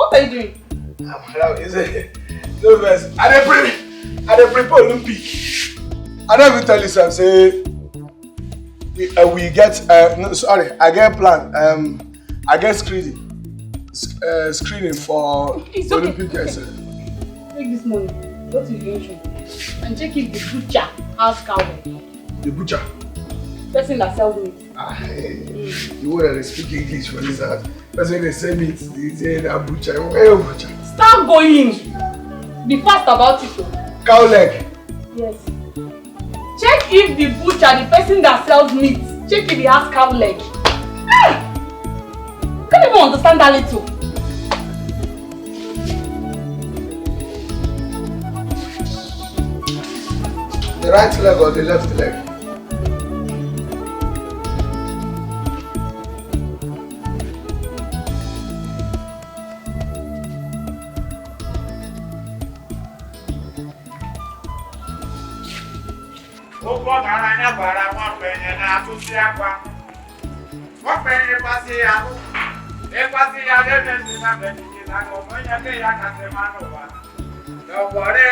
What are you doing? No verse. I prepare Olympic. I don't even tell you something. Say we get no, sorry, I get plan. I get screening for it's Olympic. Okay. Take this money, go to the junction, and check if the butcher has cow. The butcher. Person that sells meat. You want to speak English for this house? That's when they say meat. They say that butcher. Where butcher? Start going. Be fast about it. Cow leg. Yes. Check if the butcher, the person that sells meat, check if he has cow leg. Hey! Can't even understand that little. The right leg or the left leg? Don't worry,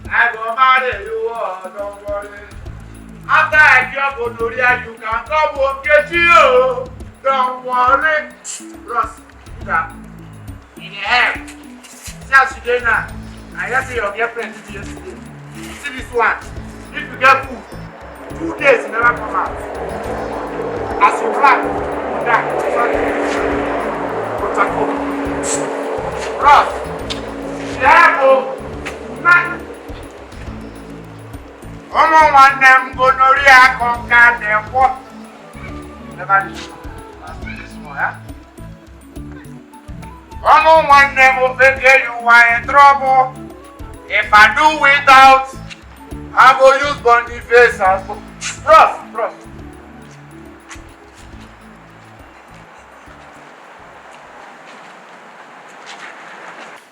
I go marry you, don't worry. After I cure gonorrhea, you can come home get you. Don't worry. Ross, look at in the hair. See how she did now. I just see your girlfriend yesterday. See this one. If you get food, 2 days you never come out. As you black, that. Ross, yeah, one them gonorrhea conquer them what? Never this one, yeah? One them will figure you are in trouble. If I do without, I will use Boniface as Ross.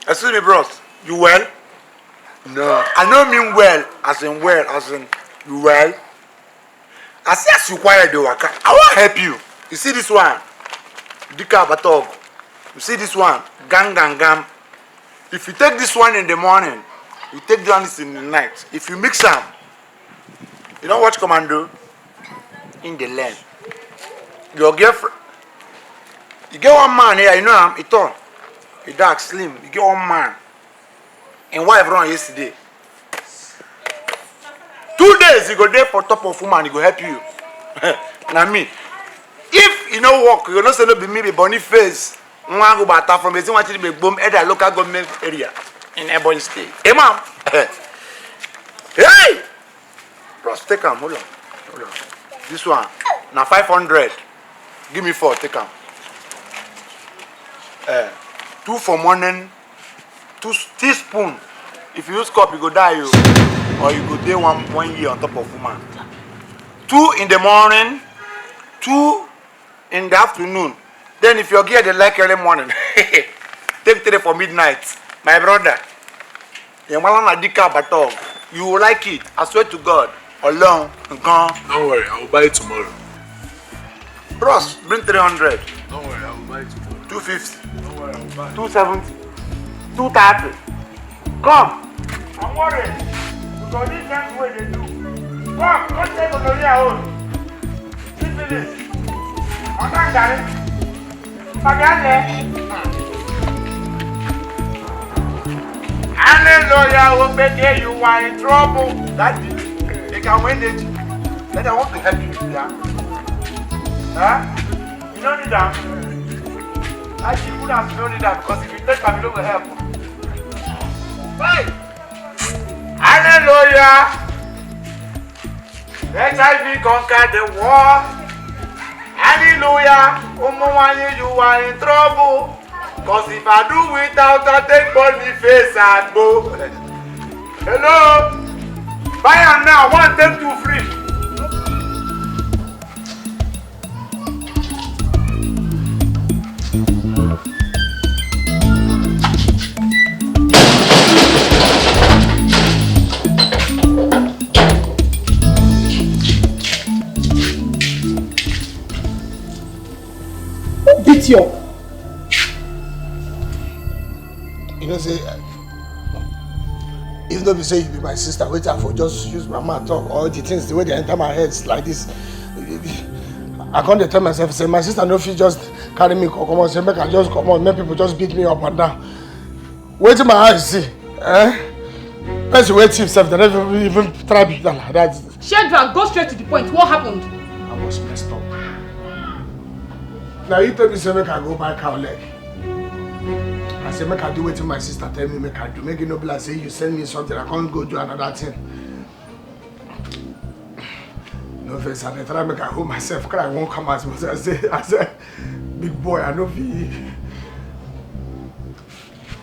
Excuse me, bros. You well? No, I don't mean well, as in you well. I see as you quiet the waka. I want to help you. You see this one? Dikeh batog. You see this one? Gang. If you take this one in the morning, you take the one in the night. If you mix them, you don't watch Commando in the land. Your girlfriend, you get one man here, you know him, he tall, he dark, slim. You get one man. And wife run yesterday. 2 days you go there for top of woman, he go help you. Now me, if you don't work, you don't say no be me, be Boniface. I go bata from the watch be boom at the local government area in Ebonyi State. Hey ma'am. Hey! Bros, take him, hold on. This one, now 500. Give me 4, take him. 2 for morning. 2 teaspoons. If you use cup, you go die, you. Or you go day 1 year on top of woman. 2 in the morning, 2 in the afternoon. Then if you're here, they like early morning. Take 3 for midnight. My brother. You will like it. I swear to God. Alone. Don't worry, I will buy it tomorrow. Bros, bring 300. Don't worry, I will buy it tomorrow. 250. Don't worry, I will buy it. 270. 230. Come. I'm worried. Because this is what they do. Come, go take on your own. Syphilis. I'm not dying. Hallelujah, will make you are in trouble. That they can win it. Then I want to help you. Yeah. Huh? You don't need that. Actually, you would have known that because if you take time, you don't help. Hey! Hallelujah! HIV conquered the war. Hallelujah! You are in trouble. Because if I do without, I take Boniface and go. Hello? Buy them now. 1, take 2 free. Who beat you up? You know, say, even though you say you be my sister, wait for just use my mouth talk, all the things, the way they enter my head like this. I can't tell myself, say, my sister no fit just carry me, come on, say, make I just come on, make people just beat me up and down. Wait till my eyes see, eh? Person wait till self, they never even try to be like that. Sheldra, go straight to the point. What happened? I was messed up. Now you tell me, say, make I go buy cow leg. I say, make I do what my sister tell me, make I do. Make it no be like, say, you send me something, I can't go do another thing. No face, I try make I hold myself, cry, I won't come out. I say, big boy, I know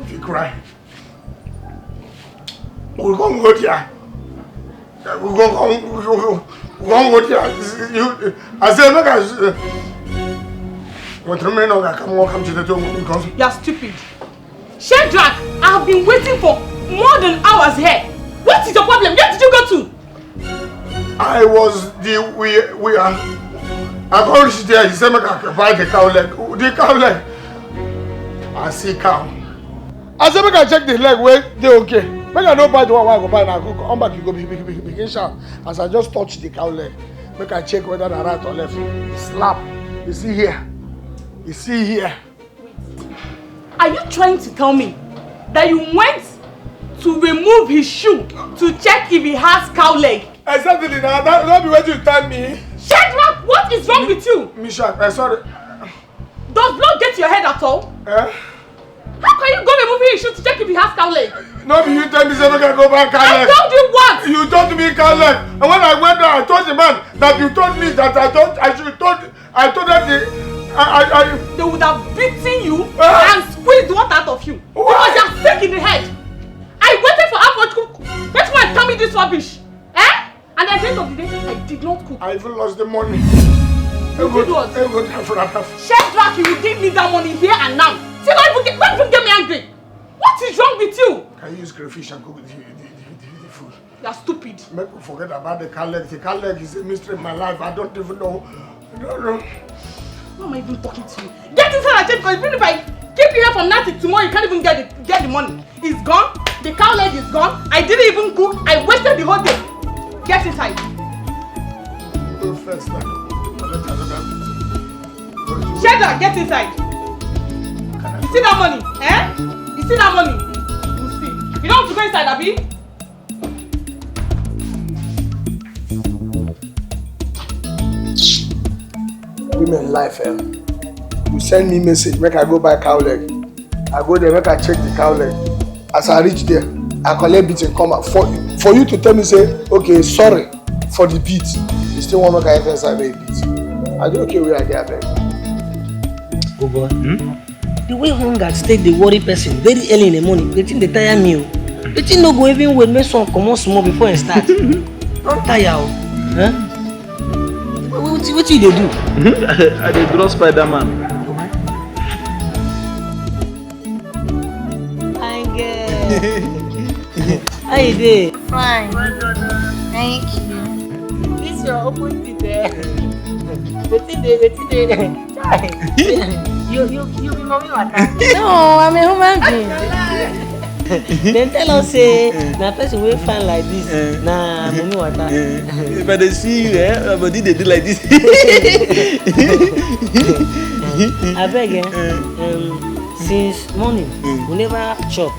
if you cry. We're going to go there. We're going to go there. I say, make I... What remain on, I come to the door. You're stupid. Sheldra, I have been waiting for more than hours here. What is your problem? Where did you go to? I was we are. I go reach there. He said, "Make I buy the cow leg." The cow leg. I see cow. I said, "Make I check the leg. Where they okay? Make I don't buy the one I go buy. Now go come back. You go begin shout. As I just touch the cow leg, make I check whether the right or left. Slap. You see here. You see here. Are you trying to tell me that you went to remove his shoe to check if he has cow leg? Exactly. Now that be what you tell me. Sheldra, what is wrong with you? Misha, sorry. Does blood get to your head at all? Eh? How can you go removing his shoe to check if he has cow leg? No, you tell me say make I go back cow leg. I told you what? You told me cow leg. And when I went there, I told the man that you told me that I told them they would have beaten you and squeezed water out of you. Because you are sick in the head. I waited for hours to cook. Let's go and tell me this rubbish. Eh? And at the end of the day, I did not cook. I even lost the money. You did what? Sheldra, you didn't need that money here and now. See, don't even get me angry. What is wrong with you? Can you use crayfish and cook the food? You are stupid. Make me forget about the cow leg. The cow leg is a mystery in my life. I don't even know. No. Why am I even talking to you? Get inside and check, because even if I keep you here from now till tomorrow, you can't even get the money. It's gone. The cow leg is gone. I didn't even cook. I wasted the whole day. Get inside. Go first, man. Sheldra, get inside. You see that money? Eh? You see that money? You see. You don't want to go inside, Abi? Women life, eh? You send me message, make I go buy cow leg. I go there, make I check the cow leg. As I reach there, I collect beat and come out. For you to tell me, say, okay, sorry for the beat. You still want to make I inside my beat. I do okay where I get back. Oh boy. The way hunger take the worry person very early in the morning, the thing they tire me. The thing no go even wait me some come on small before I start. Don't tire. Huh? What you do? I dey draw Spider-Man. How you doing? Fine. Thank you. This your open teeth there. Wetin dey? You be mommy water. No, I'm a human being. Then tell us say na person wey fine like this na money water. If I dey see you, my body dey do like this. Abeg, since morning we never chop.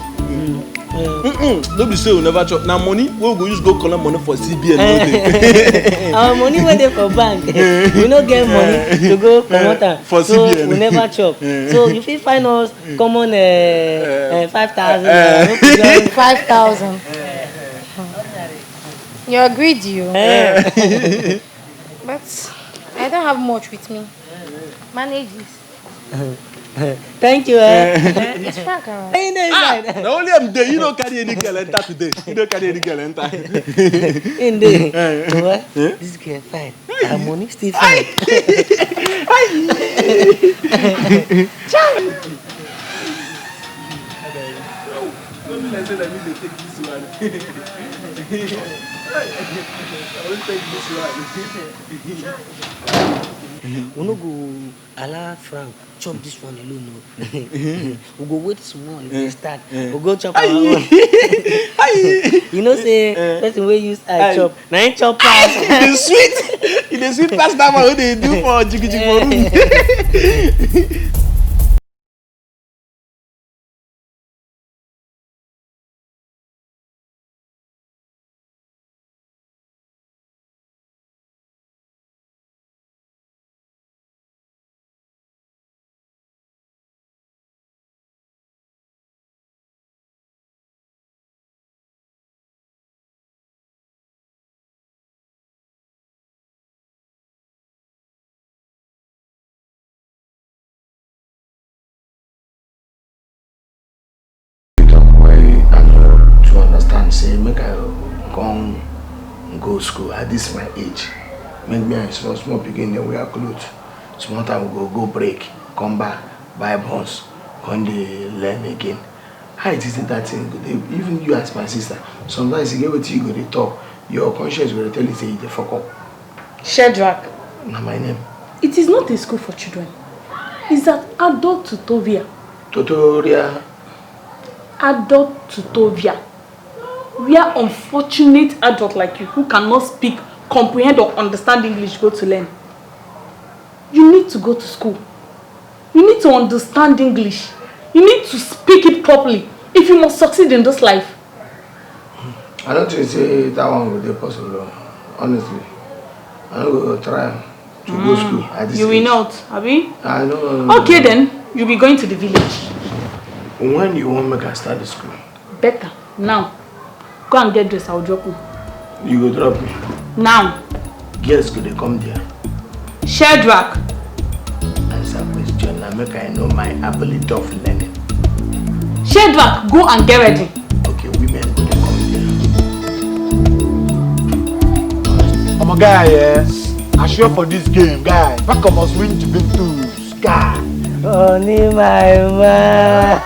No be say we never chop. Na money wey we go use go collect money for CBN. Our money wey dey for bank, we no get money to go comot am, for so CBN. we never chop. So you fit find us common 5,000. 5,000. You're greedy, you. But I don't have much with me. Manage this. Thank you. It's Frank around. Na only am there. You don't carry any girl enter today. You don't carry any girl enter. In there. What? This girl fine. Our money still fine. I will take this one. We no go allow Frank chop this one alone. We go wait small if we start. We go chop our own. You know say person wey use eye chop, na him chop pass. It is sweet. It is sweet pass that one wey they do for jiggy for room. Say make I come go school at this my age. Make me and small begin then we are clothes. Small time we go break, come back, buy buns, come dey learn again. How it isn't that thing good? Even you as my sister, sometimes you get what you go to talk, your conscience will tell you say you dey fuck up. Shedrack. Na my name. It is not a school for children. It's an adult tutorial. Tutorial. Adult tutorial. We are unfortunate adults like you who cannot speak, comprehend or understand English go to learn. You need to go to school. You need to understand English. You need to speak it properly if you must succeed in this life. I don't think say that one will be possible, honestly. I don't go try to go to school at this You will age. not, Abi? I know. Okay then, you'll be going to the village. When you want make I start the school? Better, now. Go and get dressed, I'll drop you. You go drop me? Now. Girls could they come there? Shedrack. Answer question, now make I know my ability of learning. Shedrack, go and get ready. Okay, women go they come there. I'm a guy, yes. I sure for this game, guy. Back must win to win twos, guy. Honey, my man.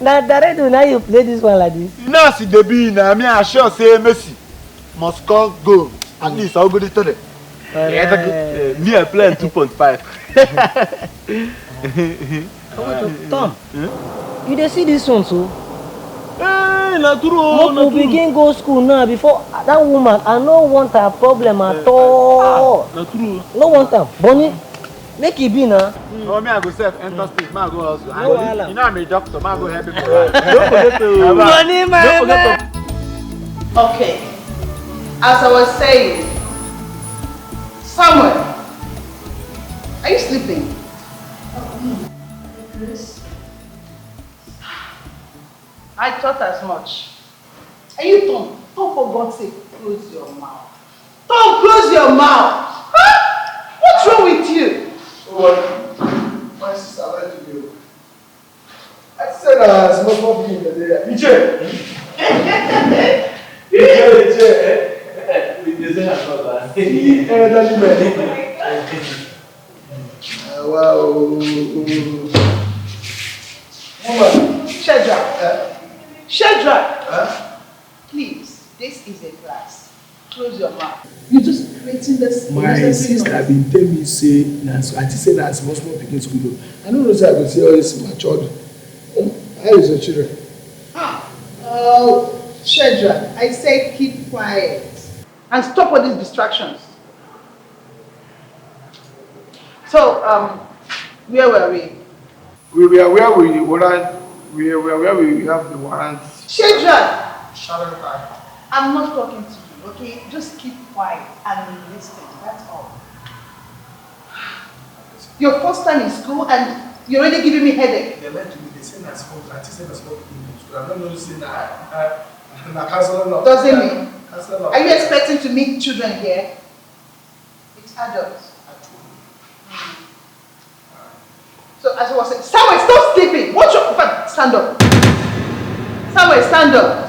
Now, Daredo, now you play this one like this. You know, see the be now. Me, I sure say Messi must score goal. At least I'll go to the. Me, I play 2.5. Tom, you dey see this one so? Hey, na true. Make we begin go school now before that woman. I no want her problem at all. Na true. No want her. Bonnie, make it be now. Oh, me, I go self enter state. Man, I go also. No wahala. You know, I'm a doctor. Man, I go help you for life. Don't forget to. Bonnie, my man. Okay. As I was saying, Samuel, are you sleeping? I thought as much. Are you Tom? Tom, for God's sake, close your mouth. Tom, close your mouth. Huh? What's wrong with you? Oh, my sister, I like to do. I said I was not being there. Iche! Elderly man. Wow. Woman. Shedrack. Shedrack. Please, this is a class. Close your mouth. You just creating this. My sister been tell me say, I think say that small pikin school. I don't know say I go see all this matured. How is your children? Oh, Shedrack, I say keep quiet. And stop all these distractions. So, where were we? We were where we warrant. We were where we have the warrant. Shedrack! Shut up. I'm not talking to you, okay? Just keep quiet and listen, that's all. Your first time in school and you're already giving me headache. They like to be the same as small. I think same as small in school. I'm not going to say that. Does it mean? Are you expecting to meet children here? It's adults. So as I was saying, Samuel, stop sleeping. What's your stand up? Samuel, stand up.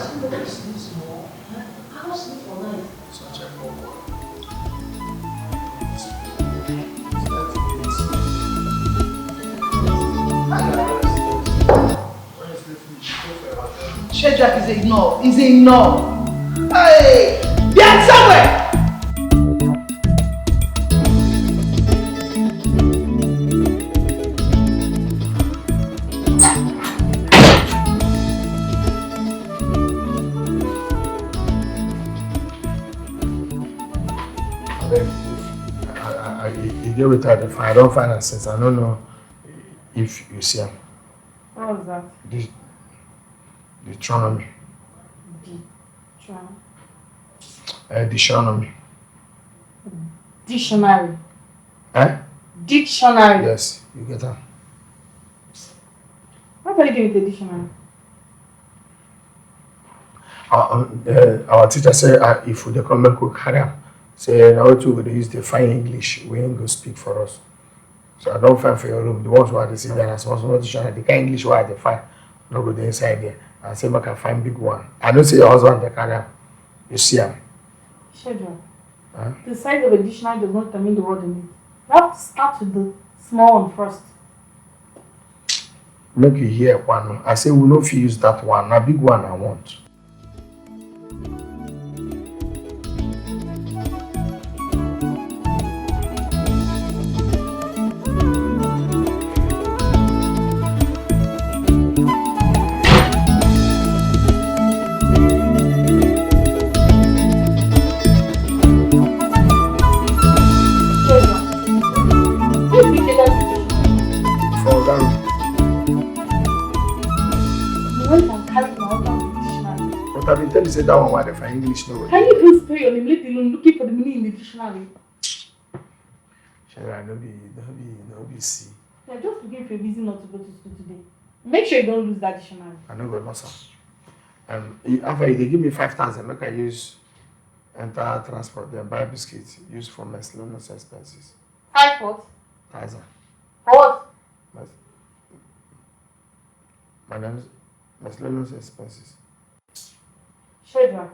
Shedrack is ignored. He's ignored. Hey! Get somewhere! You get with her, I don't find her since. I don't know if you see him. What was that? Deuteronomy. Dictionary. Dictionary. Eh? Dictionary. Yes, you get her. What are you doing with the dictionary? Our teacher said if we come back, we carry them. Say now too they use the fine English. We ain't go speak for us. So I don't find for your room. The ones who are the sit there and small dictionary, the kind English where they find, no go inside there. I say I can find big one. I don't say your husband they carry them. You see them. Schedule. Huh? The size of a dictionary does not determine the word in it. You have to start with the small one first. Make you hear one. I say we no fit use that one. A big one I want. I've been telling you say that one why they find English no. Can you even spell your name? Let alone looking for the meaning in the dictionary. Shall I no be see. You're just looking for a reason not to go to school today. Make sure you don't lose that dictionary. I know go lost am. After they give me 5,000, make I use enter transport then buy biscuits use for miscellaneous expenses. 5 what? 1,000. For what? Miscellaneous expenses. Shadrach.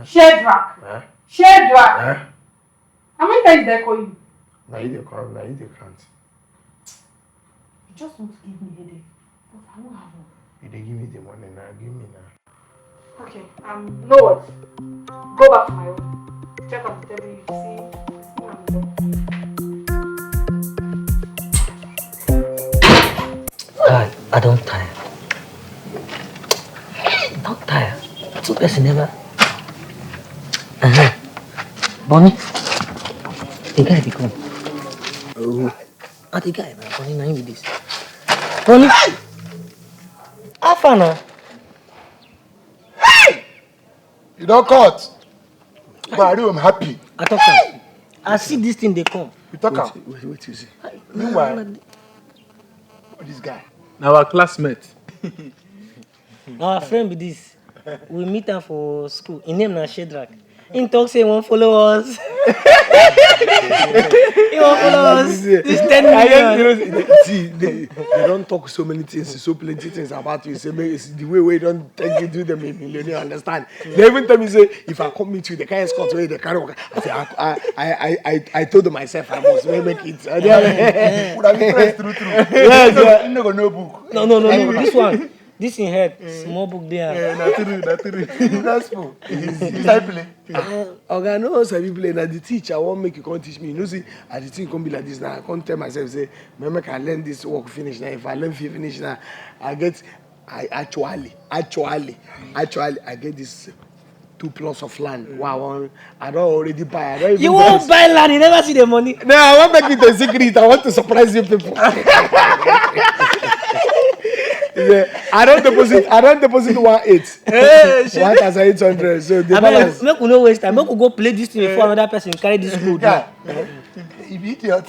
Shadrach. Shadrach. How many times did I call you? Now you call, now you can't. You just want to give me a headache. But I won't have one. You give me the money now, give me now. Okay, you know what? Go back to my room. Check on the table, you see on the God, I don't tire. Not tired. Two person never. Bonnie, the guy they come. Oh, the guy now. Bonnie, now with this. Bonnie, how far now? You don't cut. But I'm happy. I talk. I see this thing they come. You talk. Wait, you see. Meanwhile, this guy. Now our classmate. Our friend with this. We meet her for school. His name is Shadrach. He talks say he won't follow us. He won't follow us. This 10 million. See, they don't talk so many things, so plenty things about you. Say, it's the way we don't take you to them a million, you understand? They even tell me, say, if I come meet you, the kind of Scott way, the kind of. I told myself I must make it. Would have been pressed through. Yes, you never no book. No. This one. This in head, small book there. Not true. That's cool. I play. Okay, no, some people play. Now the teacher won't make you come teach me. You know, see, I the thing can't be like this now. I can't tell myself, say, maybe I can learn this work finish now. If I learn finish now, I actually, I get this 2+ of land. Wow, I don't already buy. I don't even you won't buy land, you never see the money. No, I won't make it a secret. I want to surprise you people. I don't deposit 1,800. 1,800. So the balance. Make we no waste time. Make we go play this thing before another person carry this food. You idiot.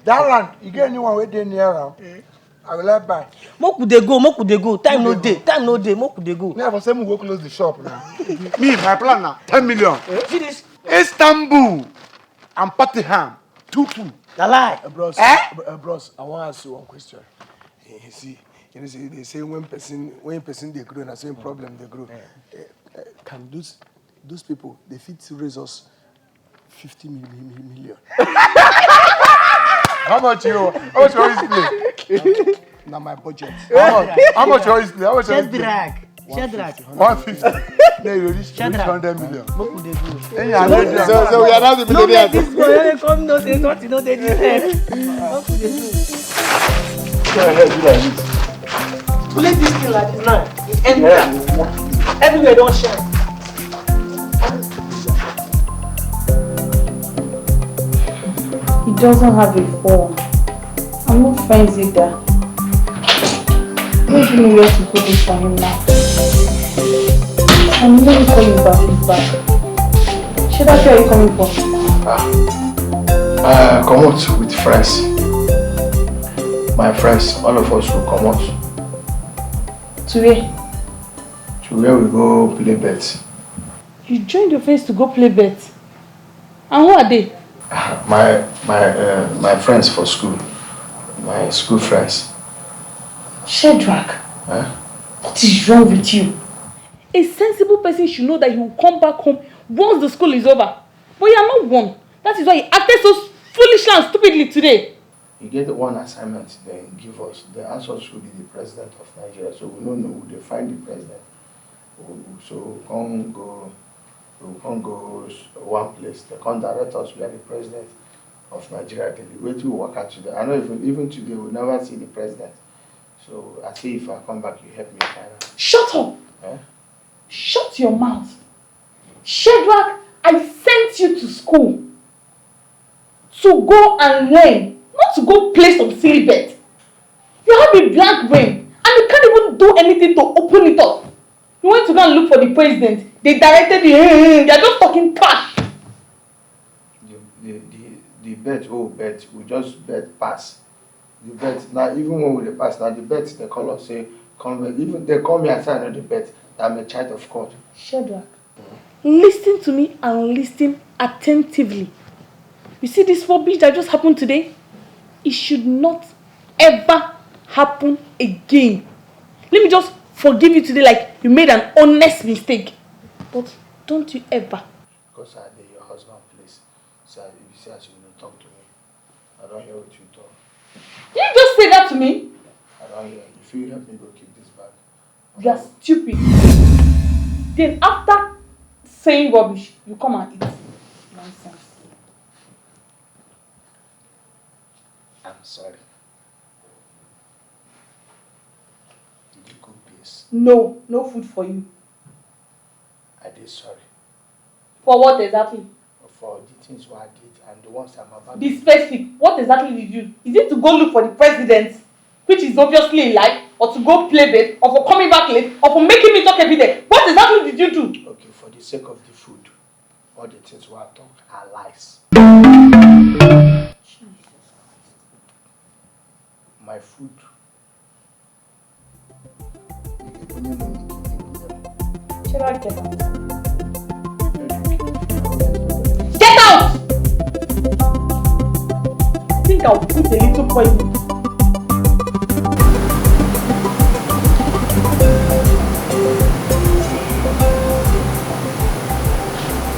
That land, you get anyone waiting near around. I will let buy. Make we dey go. Time no day. Make we dey go. Yeah, for some we go close the shop now. Me, my plan now, 10 million. See this? Istanbul and Patiham, 2-2. The lie. Bros, bros, I want to ask you one question. You see, they say when person they grow, and the same problem they grow. Can those people they fit to raise us 50 million? How much you always play? Now my budget. How much you always play? How much you always play? Shadrach. 150. Then you reach 100 million. Make we dey go. So we are now the millionaires. This boy come no say nothing, no dey this head. Make we dey go. Play this thing like this now. It's everywhere don't shine. doesn't have a phone. I'm not friends either. Don't give me where to put it for him now. I'm really calling back. He's back. Should I where are you coming from? Come out with friends. My friends, all of us will come out. To where? To where we go play bets. You joined your friends to go play bets? And who are they? My friends for school. My school friends. Shedrack. Huh? What is wrong with you? A sensible person should know that he will come back home once the school is over. But you are not one. That is why he acted so foolishly and stupidly today. You get one assignment, then give us. The answer should be the president of Nigeria. So we don't know who they find the president. So we can't go one place. They can't direct us. We are the president of Nigeria. The way to work out today. I know even today we'll never see the president. So I see if I come back, you help me find out. Shut up! Eh? Shut your mouth. Shedrack, I sent you to school to go and learn, not to go play some silly bet. You have a blank brain and you can't even do anything to open it up. You went to go and look for the president. They directed you. They are just talking cash. The bet, we just bet pass. The bet, now even when we pass, now the bet, they call us, say, come, even they call me aside on the bet that I'm a child of God. Shedrack, listen to me and listen attentively. You see this rubbish that just happened today? It should not ever happen again. Let me just forgive you today like you made an honest mistake. But don't you ever. Because I did your husband, please. So if you say as you will talk to me, I don't hear what you talk. Did you just say that to me? I don't hear. If you help me go keep this bag. You are stupid. Then after saying rubbish, you come and eat. Nonsense. I'm sorry. Did you cook this? No food for you. I did sorry. For what exactly? For the things what I did and the ones I'm about to Be specific. What exactly did you do? Is it to go look for the president, which is obviously a lie, or to go play bet, or for coming back late, or for making me talk every day? What exactly did you do? Okay, for the sake of the food, all the things what I talk are lies. My food. Should I get out? Get out! I think I'll put a little poison.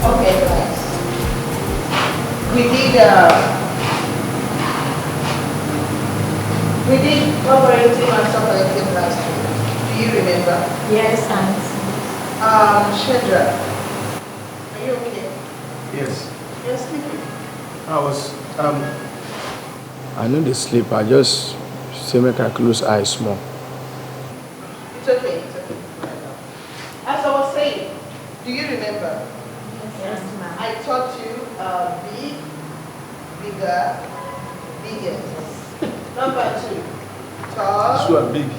Okay, guys. We did cooperative and supplementive last week. Do you remember? Yes, Aunt. Shedrack, are you okay? Yes. You're sleeping. I know they sleep. I just say make I close eyes small. It's okay. As I was saying, do you remember? Yes, ma'am. I taught you big, bigger, biggest. Number 2, tall. So I'm big.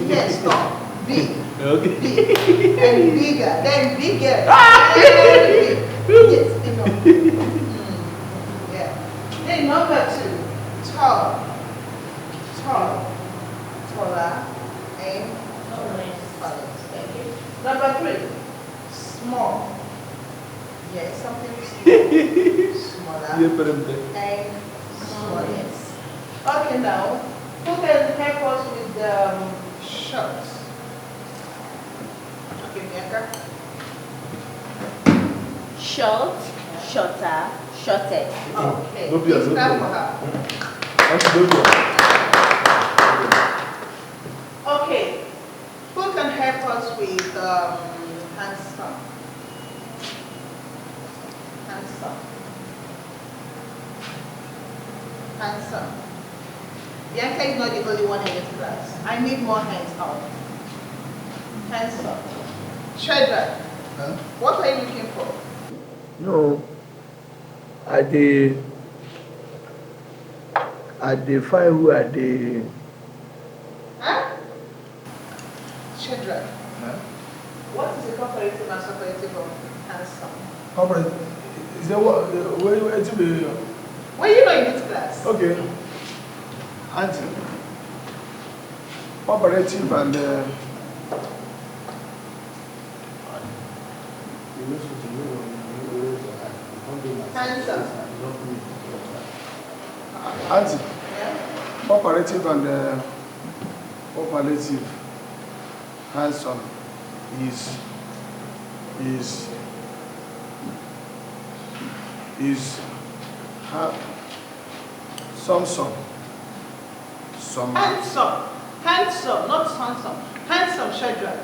Yes, tall. Big. Okay. Big. And bigger. Then bigger. And big. Yes, enough. Yeah. Then number 2, tall. Tall. Taller. And tallest. Thank you. Number 3, small. Yes, something smaller. And smallest. Okay, now, who can help us with the short? Okay, Bianca. Short, shorter, shortest. Okay, Don't be please a clap little for her. Okay, who can help us with handsome? Handsome. Bianca is not the only one in this class. I need more hands out. Handsome. Shedrack, what are you looking for? No, I did I define who are they. Huh? Children. Huh? What is the comparative and separative of handsome? Comparative. Is that what? Where you to be? Well, you know in this class. Okay. Auntie. Comparative and handsome. Auntie. Yeah? Comparative and comparative handsome is some handsome, not handsome. Handsome, Shadrach.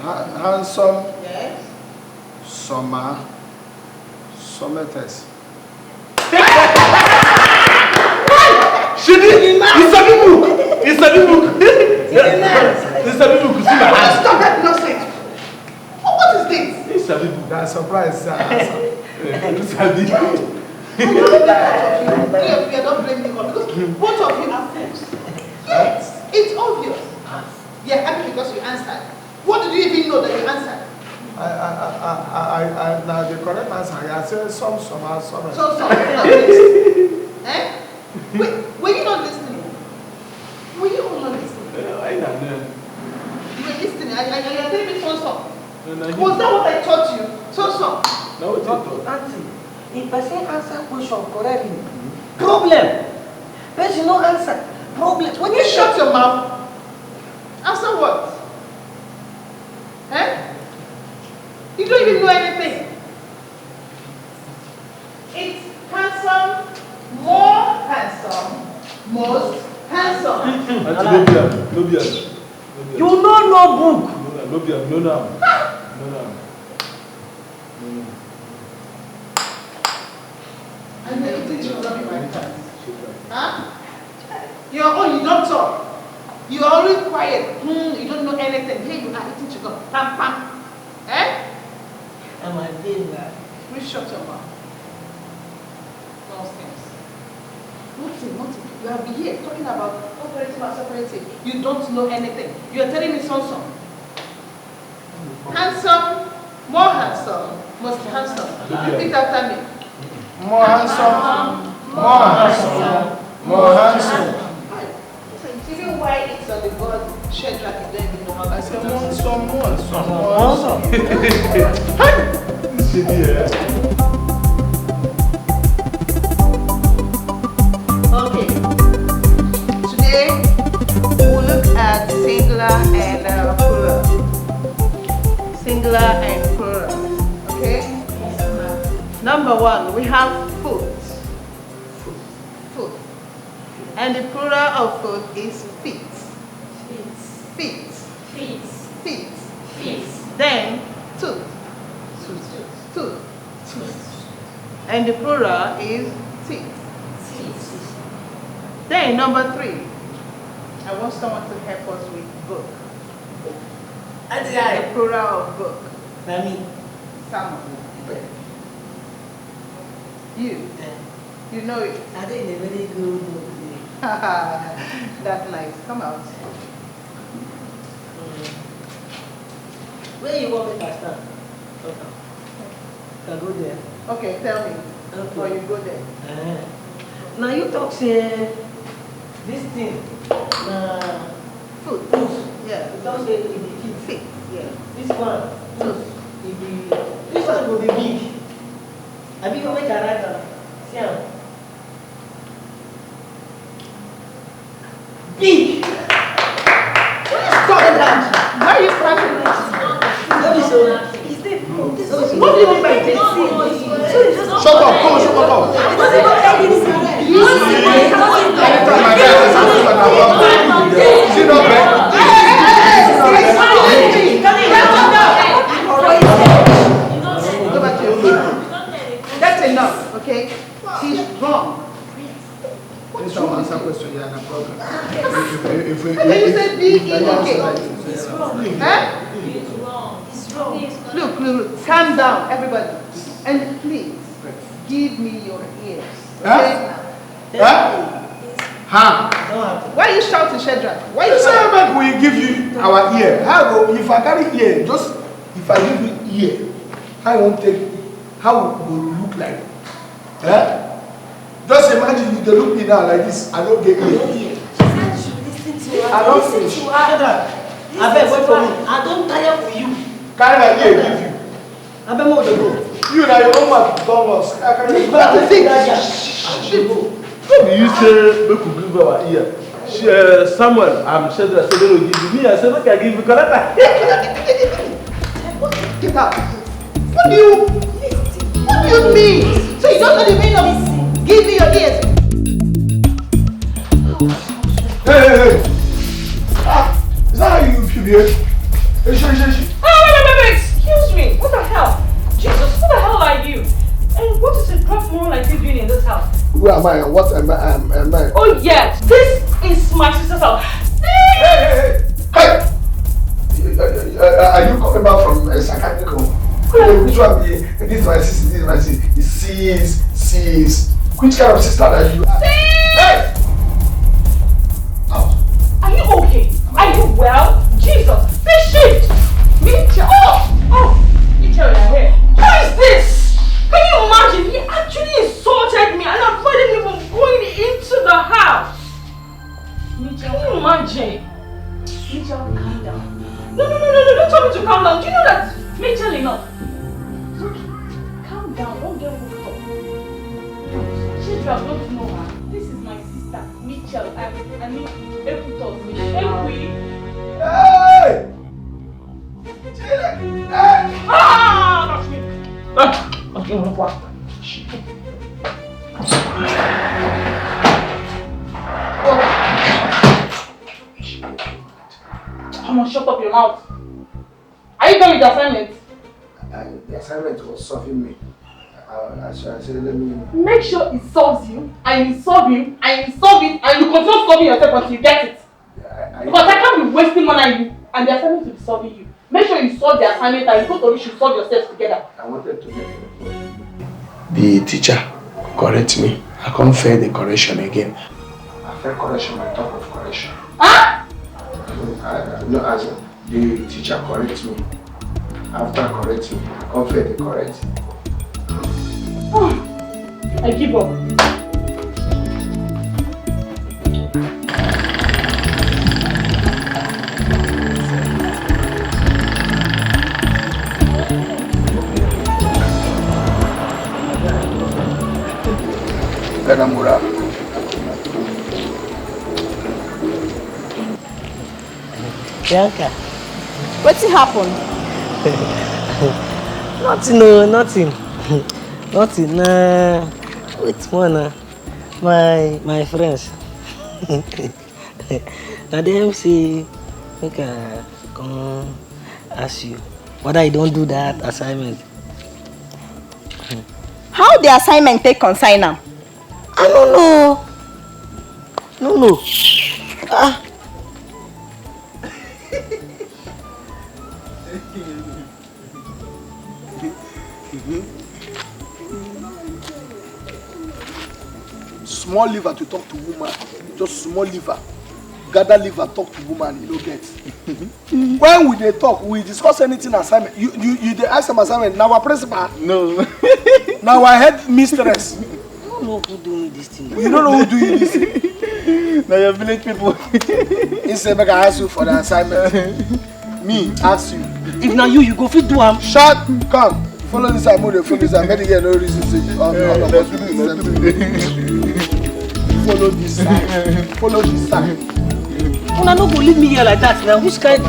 Handsome. Yes. Sommetes. She did. It's a big book. It's a big book. It's a big book. See my hand. Stop that nonsense. What is this? It's a big book. That's a surprise. It's a big book. You are not blaming God because both of you are fools. Yes, it's obvious. You're happy because you answered. What did you even know that you answered? Now the correct answer, I said some. Eh? Wait, were you not listening? Were you all not listening? I know. You were listening. I telling me some. Was that what I taught you? Some. No, it's not. Auntie, if person answer question correctly, problem. Person no answer, problem. When you shut your mouth, answer what? Eh? You don't even know anything. It's handsome, more handsome, most handsome. No beer. You know no book. No beer. No. And then you think you love me my class. Huh? You don't talk. You are always quiet. You don't know anything. Here you are eating sugar. Pam. Eh? Am I doing that? Please shut your mouth. Nonsense. Nothing. You have been here talking about comparative and separative. You don't know anything. You are telling me something. Handsome, more handsome, most handsome. Repeat after me. More handsome. Even why it's on the board, Shadrach, you don't even know how to I said Okay. Today we'll look at singular and plural. Singular and plural. Okay? Number one, we have foot. Foot. And the plural of foot is feet. Feet. Then tooth. And the plural is teeth. Then number three, I want someone to help us with book. The plural of book. Someone. You know it. I think a very good book. That's nice. Come out. Where you want me to stand? Okay. Can go there. Okay, tell me. Okay. Or you go there. Now you talk say this thing. Foot. Yeah. You talk say it be Feet. Yeah. This one. This one will be big. I be go make a right now. See how? Big. Stop that. Why are you cracking this? What do you mean by this? Shut up. You That's enough, okay? He's wrong. This one answer question, you have no problem. Can you say B-E-E-K? Huh? Look. Calm down, everybody. And please, give me your ears. Okay? Huh? Huh? Why are you shouting, Shedrack? Why You say make we give you our ear. How go if I carry ear, just if I give you ear, how you won't take how will you look like? Huh? Just imagine you look me now like this, I don't get ear. I don't finish. I beg wait for me. I don't tire for you. Carry my ear give you. I beg more to go. You now your own man don't lost. I can You better think that you say make we give our ear. Samuel, I'm sure that they will give you me. I said, okay, I give you Kalata. Get out. What do you mean? So you don't know the meaning of give me your ears? Hey. Is that how you feel here? Hey, excuse me. What the hell? Jesus, who the hell are you? And what is a crap more like you doing in this house? Who am I and what am I? Oh yes, this is my sister's house. Hey! Are you coming back from a psychiatric home? Which one be? This is my sister, this is my sister. It's sis. Which kind of sister are you? Hey! Are you okay? Are you well? Jesus, this shit! Mitchell! Oh! Mitchell, you're here. Who is this? Can you imagine? He actually insulted me and avoided me from going into the house. Mitchell, can you imagine? Mitchell, calm down. No, don't tell me to calm down. Do you know that Mitchell enough? Calm down, don't get worked up. Children don't know her. This is my sister, Mitchell. I mean, every talk. Every. Hey! Ah! That's me. Okay, what? Come on, shut up your mouth. Are you done with the assignment? The assignment was solving me. I said, let me... Make sure it solves you, and you solve him, and you solve it, and you continue solving yourself until you get it. Because I can't be wasting money on you, and the assignment will be solving you. Make sure you solve the assignment, and you both of you should solve yourselves together. I wanted to get it. The teacher correct me. I can't fail the correction again. I failed correction on top of correction. Huh? No, as the teacher corrects me. After correcting me, I can't fail the correct. I give up. Benamura. Bianca. What's happened? Nothing, no, nothing. Nothing. Wait, one. My friends. Now them say, make I come ask you whether I don't do that assignment. How the assignment take consign now? I don't know. No. Small liver to talk to woman. Just small liver. Gather liver, talk to woman, you don't get. When we dey talk, we discuss anything assignment. You dey ask some assignment. Now our principal. No. Now our head mistress. I don't know who doing this thing. You don't know who doing this thing. Now your village people. He said, make I ask you for the assignment. Me, ask you. If now you go fit do am. Shut, come. Follow this side, move the follow this side. Make no reason to follow this side. Follow this side. Una no go leave me here like that now. Which kind?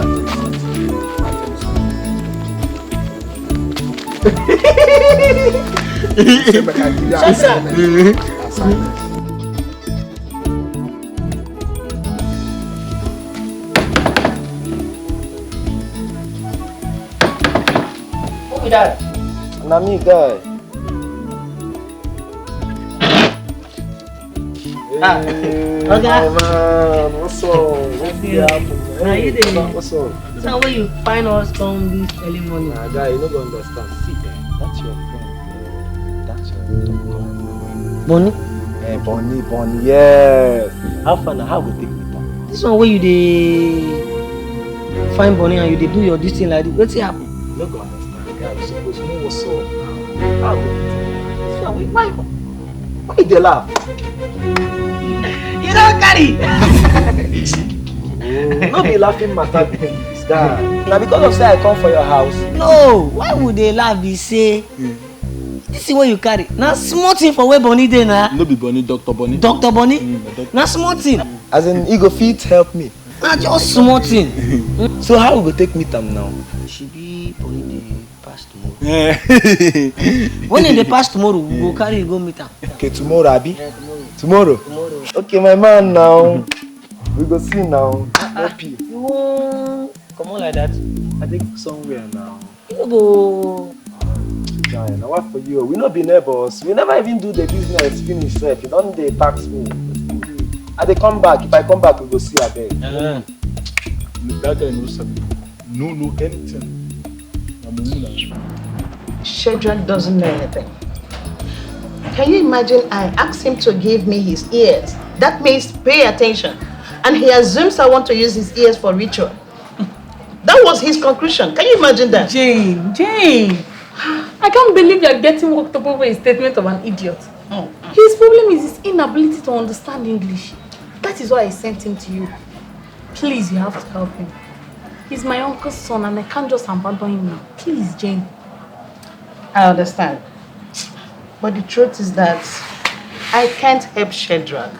Who be that? Na me guy. Okay. Man, what's up? What's happening? Now you dey. What's up? So when you find us come this early morning. Nah, guy, you no go understand. See, that's your friend. That's your doctor. Money? Bonnie, yes. How far now? How we take it? This one where you dey find Bonnie and you dey do your this thing like this. What's happen? You don't understand, guys. You suppose to know what's up now. How we this one? Why you dey laugh? You don't carry. No be laughing matter be this guy. Now because of say I come for your house. No, why would they laugh? They say this is what you carry. Now small thing for where Bonnie dey na. No be Bonnie, Dr. Bonnie. Dr. Bonnie? Now small thing. As in, he go fit help me. Now just small thing. So how we go take meet am now? She be Bonnie dey pass tomorrow. When in the pass tomorrow, we go carry you go meet am. Okay, tomorrow, Abi? Yeah, Tomorrow? tomorrow. Okay, my man now. We go see now. Happy. You won't come on like that. I think somewhere now. You go. Giant, now what for you? We not be neighbors. We never even do the business finish self. You don't dey tax me. I dey come back. If I come back, we go see her there. That guy knows something. No know anything. Shedrack doesn't know anything. Can you imagine I asked him to give me his ears? That means pay attention. And he assumes I want to use his ears for ritual. That was his conclusion. Can you imagine that? Jane. I can't believe you're getting worked up over a statement of an idiot. His problem is his inability to understand English. That is why I sent him to you. Please, you have to help him. He's my uncle's son and I can't just abandon him now. Please, Jane. I understand. But the truth is that I can't help Shedrack.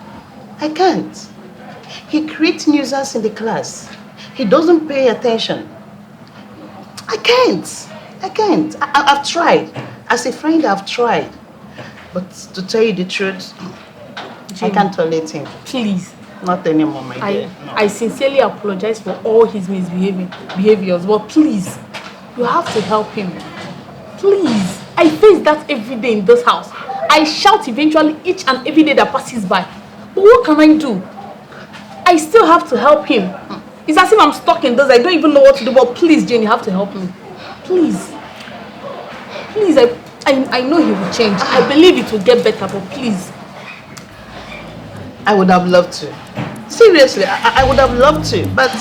I can't. He creates nuisance in the class. He doesn't pay attention. I can't. I've tried. As a friend, I've tried. But to tell you the truth, Jane, I can't tolerate him. Please. Not anymore, my dear. No. I sincerely apologize for all his behaviors, but please, you have to help him. Please. I face that every day in this house. I shout eventually each and every day that passes by. But what can I do? I still have to help him. It's as if I'm stuck in this. I don't even know what to do, but please, Jane, you have to help me. Please. Please, I know he will change. I believe it will get better, but please. I would have loved to. Seriously, I would have loved to, but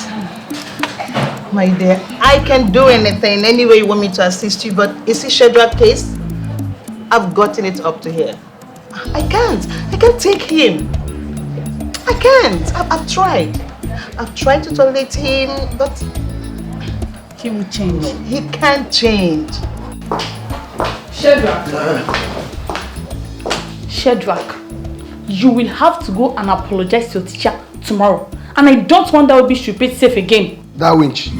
my dear, I can do anything any way you want me to assist you, but is it Shedrack's case? I've gotten it up to here. I can't take him. I can't. I've tried. I've tried to tolerate him, but he will change. No, he can't change. Shedrack, you will have to go and apologize to your teacher tomorrow. And I don't want that baby to repeat safe again. That winch.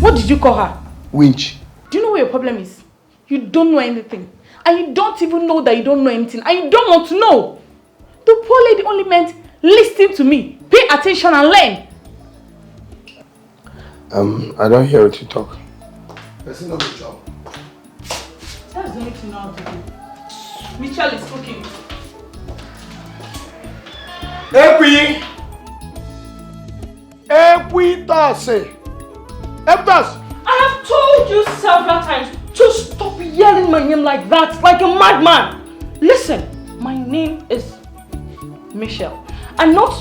What did you call her? Winch. Do you know what your problem is? You don't know anything. And you don't even know that you don't know anything. And you don't want to know. The poor lady only meant listen to me. Pay attention and learn. I don't hear what you talk. That's not the job. That's the only thing you know how to do. Mitchell is cooking. I have told you several times to stop yelling my name like that, like a madman. Listen, my name is Michelle, and not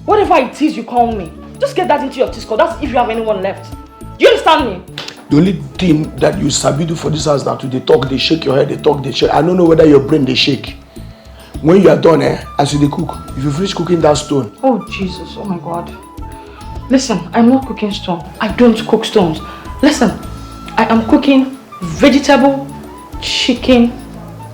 whatever it is you call me. Just get that into your Tisco. That's if you have anyone left. Do you understand me? The only thing that you sabi do for this house now to they talk, they shake your head, they talk, they shake. I don't know whether your brain they shake. When you are done, as you they cook, if you finish cooking that stone. Oh Jesus, oh my God. Listen, I'm not cooking stone. I don't cook stones. Listen, I am cooking vegetable chicken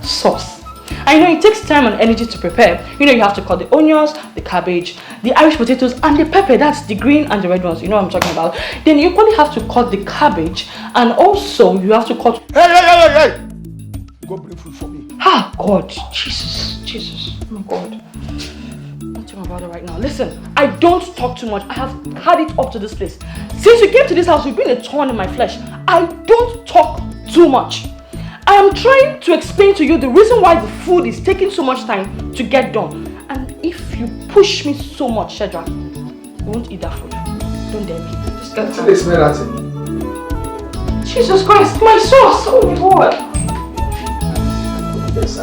sauce. I know it takes time and energy to prepare. You know, you have to cut the onions, the cabbage, the Irish potatoes, and the pepper. That's the green and the red ones. You know what I'm talking about. Then you probably have to cut the cabbage, and also you have to cut... Hey! Go bring food for me. Ah, God. Jesus. Oh my God. I'm talking about it right now. Listen, I don't talk too much. I have had it up to this place. Since you came to this house, you've been a thorn in my flesh. I don't talk too much. I am trying to explain to you the reason why the food is taking so much time to get done. And if you push me so much, Shedrack, you won't eat that food. Don't dare me. Just get Until they smell that. Jesus Christ, my sauce! Oh my God! Yes,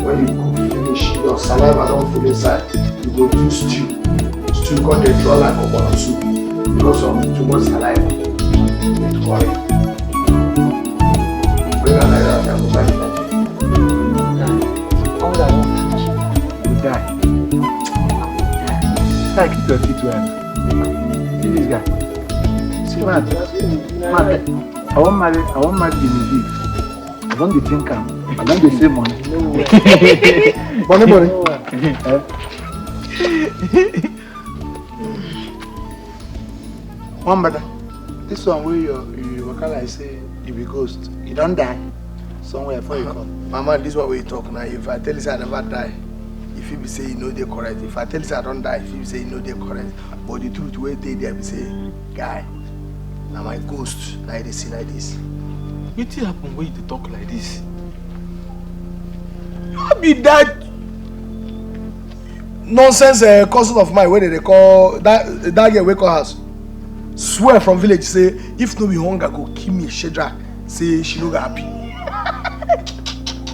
when you cook, finish finish, your saliva don't full inside, you go do stew. Stew got the draw like a soup. Because of too much saliva. Don't worry. Bring a lighter and go back to Nigeria. You die. Guy, keep your feet well. See this guy. See man. I won't marry Genevieve. I don't dey drink am. I don't dey save money. Money. One brother, this one where you kind of say you be ghost. You don't die somewhere before you come. Mama, this is what we talk now. If I tell you I never die, if you be say you know they're correct. If I tell you I don't die, if you say you know they're correct. But the truth where they there be say, guy, now my ghost like they see like this. What happen when you talk like this? You be that nonsense cousin of mine where they call that girl we call house. Swear from village say if no be hunger go kill me Shedra. Say she no go happy.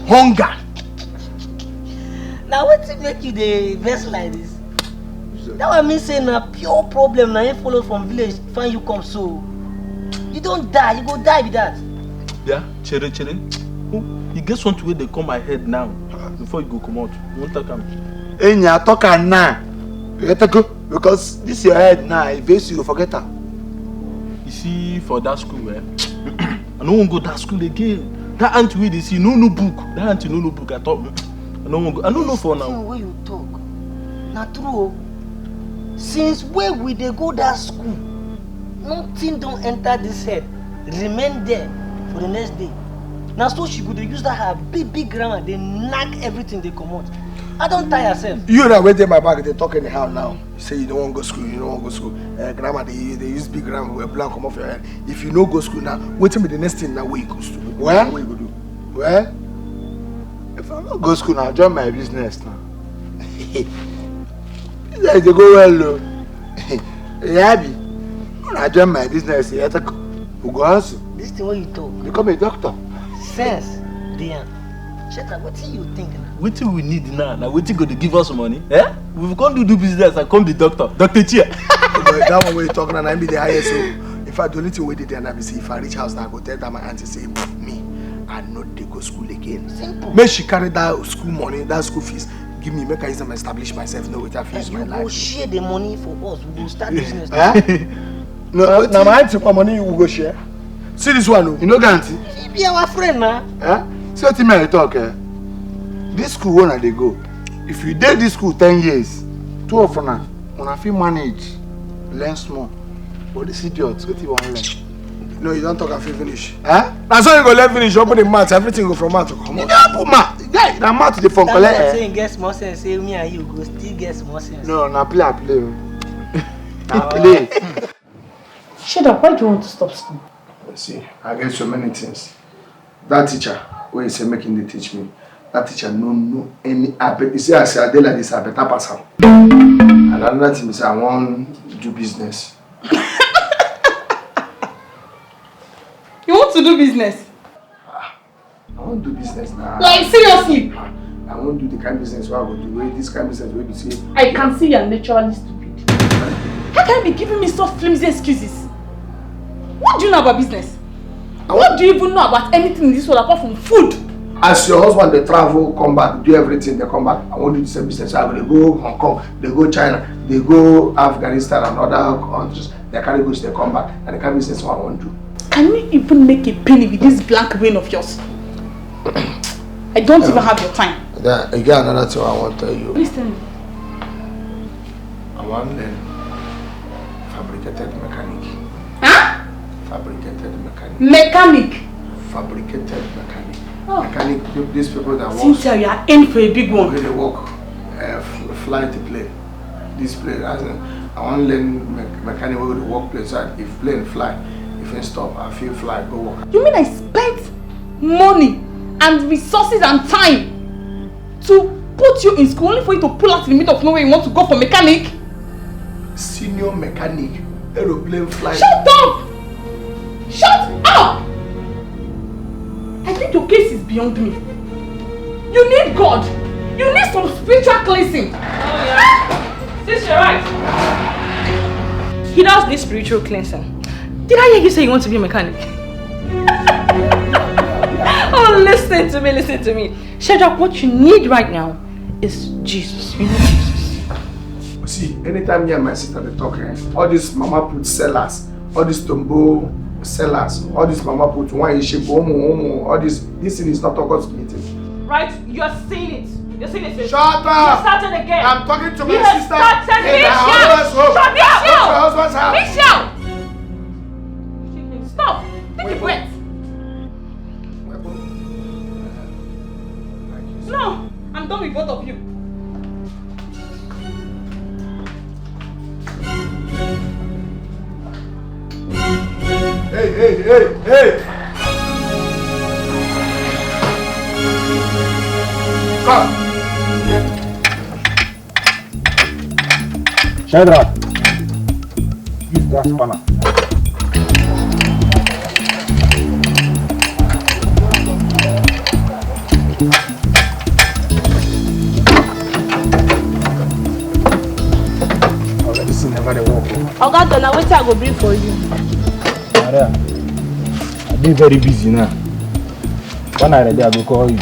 Hunger. Now what make you the verse like this? That what I mean say na pure problem na you follow from village find you come so. You don't die, you go die with that. Yeah, chere. You get something where they come my head now before you go come out. You won't talk am. Enya talk am now. You get to go because this your head now. If you forget her. You see for that school, I don't want to go that school again. That auntie wey dey see no book. That auntie no book. I thought I don't want to go. I don't know for now. The way you talk, na true. Since where we dey go that school, nothing don't enter this head. Remain there for the next day. Now so she could use that her big grammar. They knock everything they come out. I don't tire yourself. You know where they my back. They talk anyhow now. You say you don't want to go school. You don't want to go school. Grammar they use big grammar. Where blank come off your head. If you no go school now, wait till me the next thing now where you go school. Where? What you go do? Where? If I not go school now, join my business now. They go well though. Yeah, when I join my business, you have to go hustle. This is the way you talk. Become a doctor. Sense, Dian. Shut up. What do you think now? What we need now? Now what you going to give us money? Eh? We can't do business and come the doctor. Dr. Chia. That one way you talking and I be the highest. So if I do anything with it, then I be see if I reach house now, I go tell that my auntie say me, I know they go school again. Simple. Make she carry that school money, that school fees. Give me, make I use them establish myself. No, with I feel my life. You go share the money for us. We will start business. No, now my auntie for money you will go share. See this one, you know guarantee. He be our friend now. See what me talk. This school when they go. If you did this school 10 years, 2 of them, when I feel manage, learn small. But this idiot, what you want to learn? No, you don't talk and finish. That's how you go learn finish. Open the math, everything go from math to come out. Yeah, put math. Yeah, that math the phone collect. I'm saying get more sense. Say me and you go still get more sense. No, now play. Now play. Shut up, why do you want to stop school? See, I get so many things. That teacher, where he say making they teach me, that teacher no know any habit. You see, I say I dey like this, I better pass am. And another thing is I want to do business. You want to do business? I want to do business now. Like seriously? I want to do the kind of business where I go do. This kind of business where you see. I can see you're naturally stupid. How can you be giving me so flimsy excuses? What do you know about business? What do you even know about anything in this world apart from food? As your husband, they travel, come back, do everything, they come back. I want to do the same business. I will go Hong Kong, they go China, they go Afghanistan and other countries. They carry goods, they come back, and the kind of business I want to do. Can you even make a penny with this blank brain of yours? I don't even have your time. Then, again, another thing I want to tell you. Please tell me. I want to learn fabricated mechanic. Huh? Fabricated mechanic. Mechanic? Fabricated mechanic. Oh. Mechanic, these people that work. Cynthia, you are in for a big one. They work, fly the plane. This plane, I want to learn mechanic where the workplace. If plane fly, if it stop, I feel fly, go work. You mean I spent money and resources and time to put you in school only for you to pull out in the middle of nowhere you want to go for mechanic? Senior mechanic, aeroplane fly. Shut up! Shut up! I think your case is beyond me. You need God. You need some spiritual cleansing. Oh yeah. Sis, you're right. He does need spiritual cleansing. Did I hear you say you want to be a mechanic? Oh, listen to me. Shadrach, what you need right now is Jesus. You need Jesus. See, anytime me and my sister they talk, all these mama put sellers, all these tombo sellers, all these mama put one shape, all this thing is not God's meeting. Right? You're seeing it. You're seeing it. Shut up! You started again. I'm talking to my You sister. started. Michelle! Stop! Take a breath. No, I'm done with both of you. Hey! Come! Shadrach, use that spanner. This is never the walk. Oga Donna, what I go bring for you? Maria, I've been very busy now. When I'm ready, I will call you.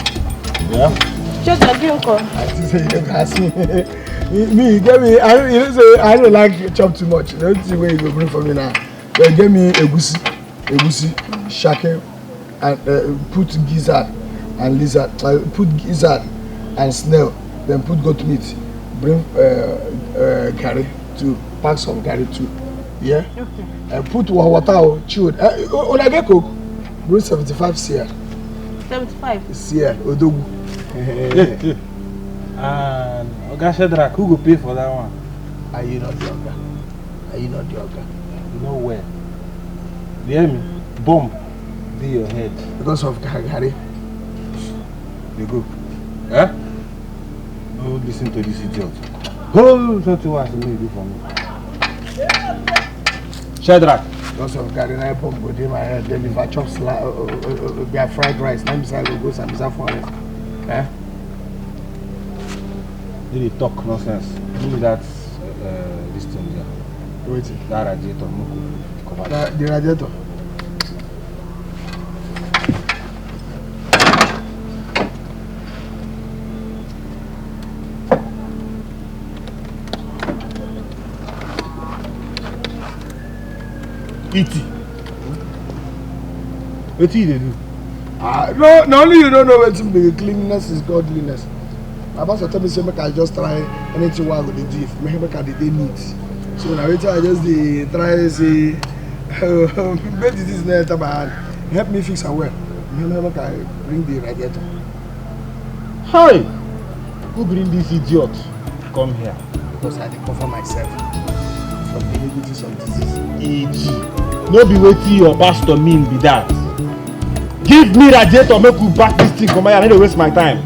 Yeah? Just a drink call. I just say you ask me. Me, get me. I don't like chop too much. Don't see where you go bring for me now. Then get me egusi, shake, and put gizzard and lizard. Put gizzard and snail. Then put goat meat. Bring curry too. Pack some curry too. Yeah. Okay. Put water chilled. When I get cook, bring 75 cr. 75 cr. Odogu. And Oga Shadrach, who will pay for that one? Are you not the Oga? You know where? You hear me? Bomb be your head. Because of Gary. You go. Eh? No, listen to this idiot. Oh, don't you want to do for me? Shadrach. Because of Gary, I bomb go in my head. Then if I chop their fried rice, then I go some forest. Eh? Did he talk nonsense? Give me that this thing there. Wait. That radiator. The radiator. What do you do? No, not only you don't know what to be. Cleanliness is godliness. My boss tell me say make I just try anything while with the diff. Make they need. So now I just try say make this net my hand. Help me fix her well. Make I bring the radiator. Hi! Who bring this idiot? Come here. Because I cover myself from the iniquities of disease. AG. No be waiting your pastor mean be that. Give me radiator, make you back this thing. Come here, I need to waste my time.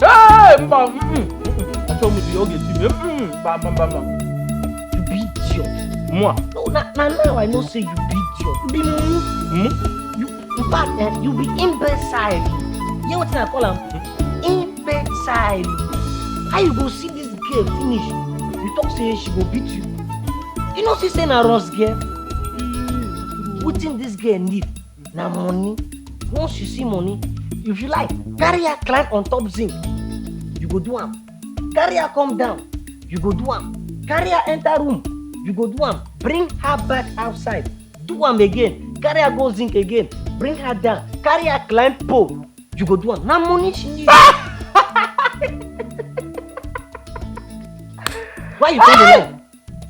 Hey, mom. I told me to yoga team. Bam. You be idiot. Moi. No, now I know say you be idiot. You be You in fact, you be imbecile. You know what I call him? Imbecile. How you go see this girl finish? You talk say she go beat you. You know she say na Ross girl. Wetin this girl need? Na money. Once you see money, if you like, carry her climb on top zinc. You go do am. Carry her come down. You go do am. Carry her enter room. You go do am. Bring her back outside. Do am again. Carry her go zinc again. Bring her down. Carry her climb pole. You go do am. Na money she need. Why you come alone?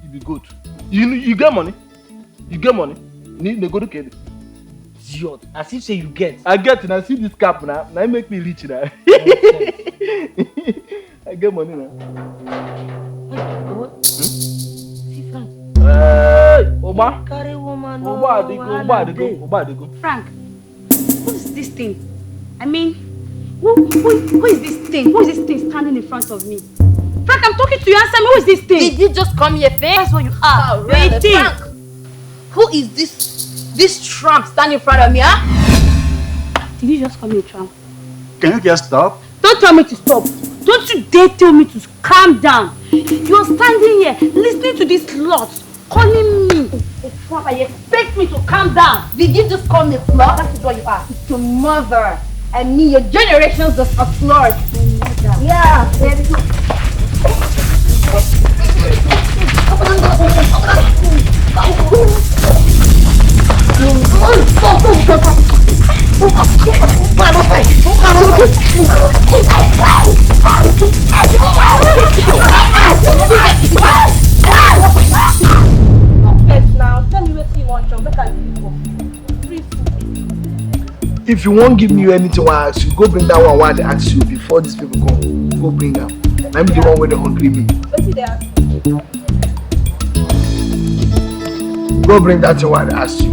You be good. You get money? You get money? You go to Kelly. Idiot. As if say you get. I get it. I see this cap now. Now make me rich now. I get money now. Hey, Oma. Carry woman. Oba dey go. Frank, what is this thing? I mean, who is this thing? Who is this thing standing in front of me? Frank, I'm talking to you. Answer me. Who is this thing? Did you just come here, face? That's what you are. Really, Frank? Who is this tramp standing in front of me, huh? Did you just call me a tramp? Can you just stop? Don't tell me to stop. Don't you dare tell me to calm down. You're standing here listening to this lot calling me a tramp and you expect me to calm down. Did you just call me a slut? That is what you are. It's your mother and me, your generations just a slut. Yeah, baby. If you won't give me anything, I ask you, go bring that one while they ask you before these people come. Go bring them. Let me the one where they hungry me. Go bring that one while they ask you.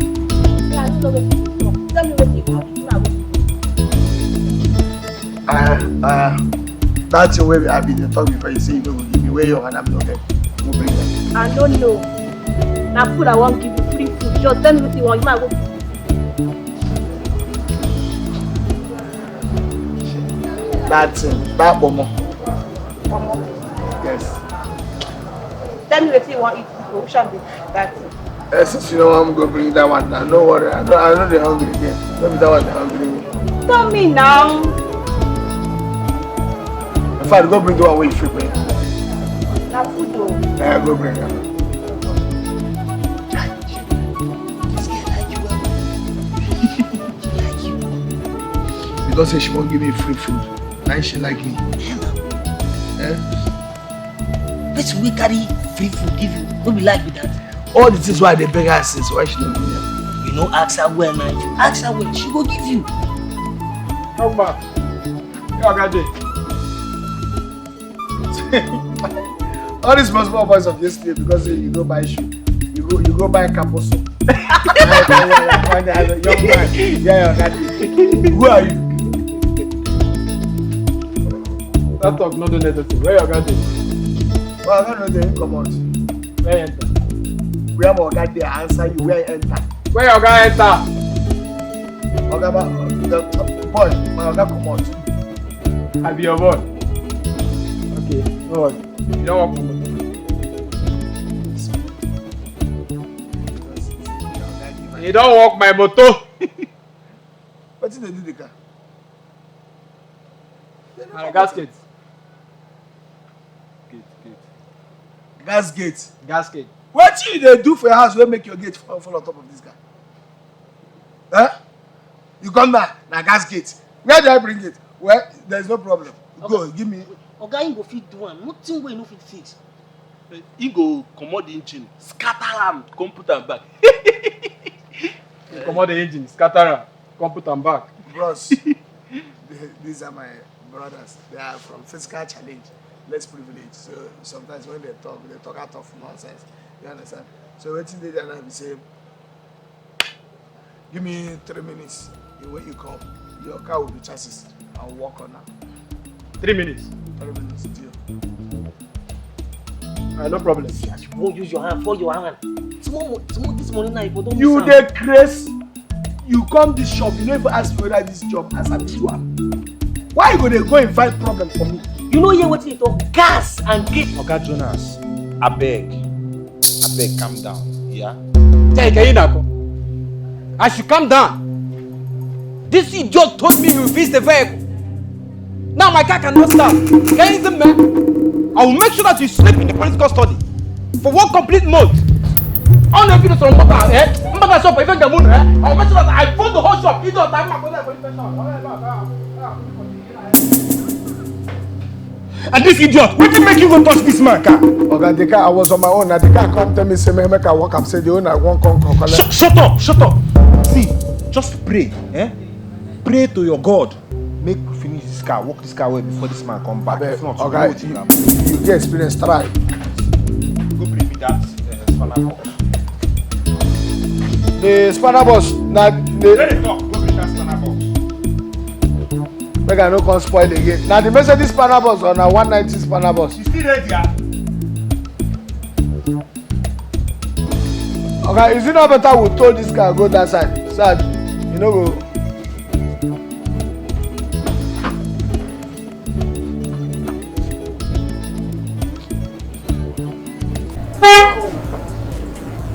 That's the way I've been talking before. You say you don't give me where you're and I'm not there. Go bring them. I don't know. Now food I won't give you free food. Just tell me what you want. You might go. That Momo. Yes. Tell me what you want. It shall be that. Since you know I'm going to bring that one now, no worry. I know they're hungry again. Maybe that one they're hungry. Tell me now. In fact, go bring the one where you free me. Now food though. Yeah, go bring her. Because she won't give me free food. Now she like me. Let's we carry free food give you. Don't be like with that. All this is why they beg her since. Why she don't give me? You know, ask her well now. If you ask her well, she go give you. Come back. You got it. All these small boys of yesterday because you go buy shoe. You go buy caposo. Young man. Yeah, who are you? That talk not do necessary. Where you got it? Well, I don't know they come out. Where you enter? Where my got there answer you where you enter. Where you got enter? Oga the boy, my oga come out. I be your boy. Okay, no worry. You don't walk from me. You don't walk my motor. What did they do the car? And a gasket. Gasgate. Gasket. What did they do for your house? Where make your gate fall on top of this guy? Huh? You come back, now gasgate. Where did I bring it? Well, there's no problem. Go, give me. Oga, you go fit do one. Nothing wey no fit fix. You go comot the engine, scatter am, come put am back. You comot the engine, scatter am, come put am back. Bros, these are my brothers. They are from physical challenge, less privilege. So sometimes when they talk out of nonsense. You understand? So what they do now, we say, give me 3 minutes. When you come, your car will be chassis. I'll walk on now. 3 minutes. 3 minutes, deal. No problem. You won't use your hand, fold your hand. Tomorrow this morning now, if you don't You the craze. You come this shop, you never ask me whether this job as a big one. Why you gonna go and find problem for me? You know here what you talk, gas and gate. Oga Jonas, I beg, calm down, yeah? Dikeh, I should calm down. This idiot told me you fix the vehicle. Now my car cannot start. Can you man? I will make sure that you sleep in the police custody for 1 complete month. I don't know if you know some shop, even the moon, I will make sure that I phone the whole shop. You don't have my And this idiot, what did make you go touch this man car? Okay, the car, I was on my own. The car come tell me, say, make I walk up, say, the owner won't come collect. Shut up. See, just pray, Pray to your God. Make you finish this car, walk this car away before this man come back. If not, okay, you get experience, try. Go bring me that spanner box. The spanner box, Let it talk, go bring that spanner box. Make I no come spoil again. Now the Mercedes spanner box or now 190 spanner box. You still ready, Okay, is it not better we told this guy go that side? Side, you know go.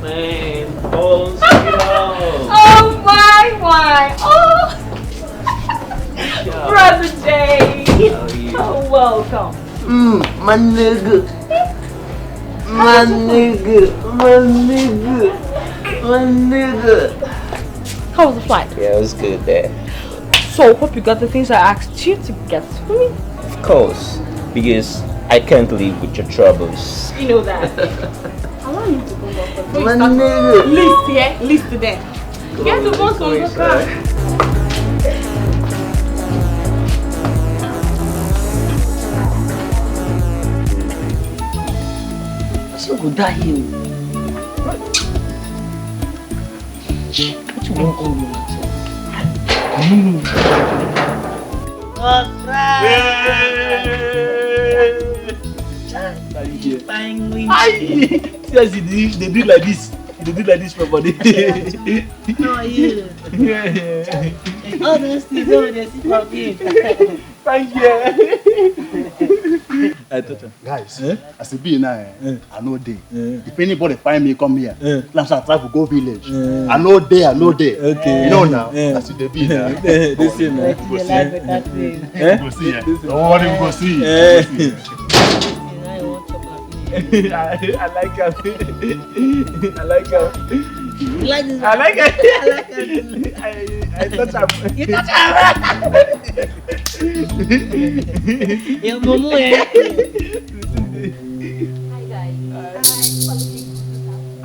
Man, balls, Oh my! Oh! Brother Jay! Oh, welcome. My nigga. How was the flight? Yeah, it was good there. So, hope you got the things I asked you to get for me. Of course, because I can't live with your troubles. You know that. Allow me to go back before you My start. nigga. List here, list there. Get the boss on the car. So go die here. What you want on me? See as they do like this. They do like this for body. How are you? Oh, that's the door. That's it for me. Thank you. Guys, as a be now, I know day. If anybody find me, come here. Let's try to go village. I know day, I know day. Okay. You know now. As it be now. This is now. Go see. Don't worry, we go see. I like her. I like her. You like this? I like it. I touch her. You touch her. Your momo, eh?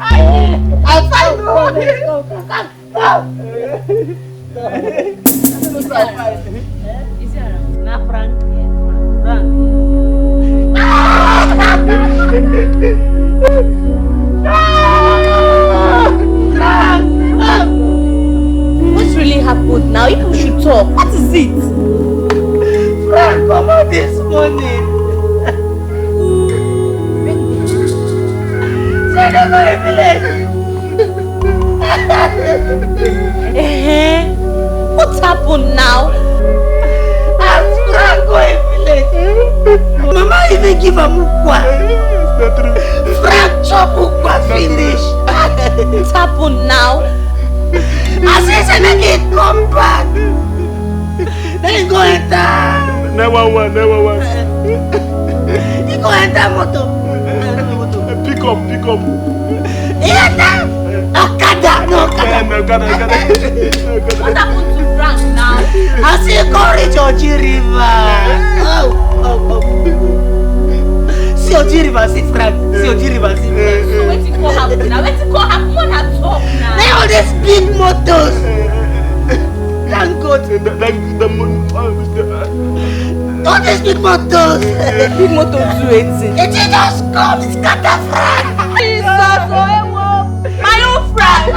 I'm fine. Is it around? Nah, Frank. Frank. What's really happened now? You should talk. What is it? Frank, come on this morning. Say no go to village. What happened now? I'm Frank going village. Mama even give a mukwa. Frank chop mukwa finish. What happened now? I say make it come back. Then he go enter. Never one. He go enter motor. Pick up. He enter Okada. No Okada. What happened to Frank now? I see go reach Oji River. Oh. See Oji River, see Frank. See Oji River, see Frank. So waiting for happen now. Waiting for happen. What have talk now? They all these big motors. Thank God. All these big motors. Big motor do it. It just come scatter Frank. Jesus, my own Frank.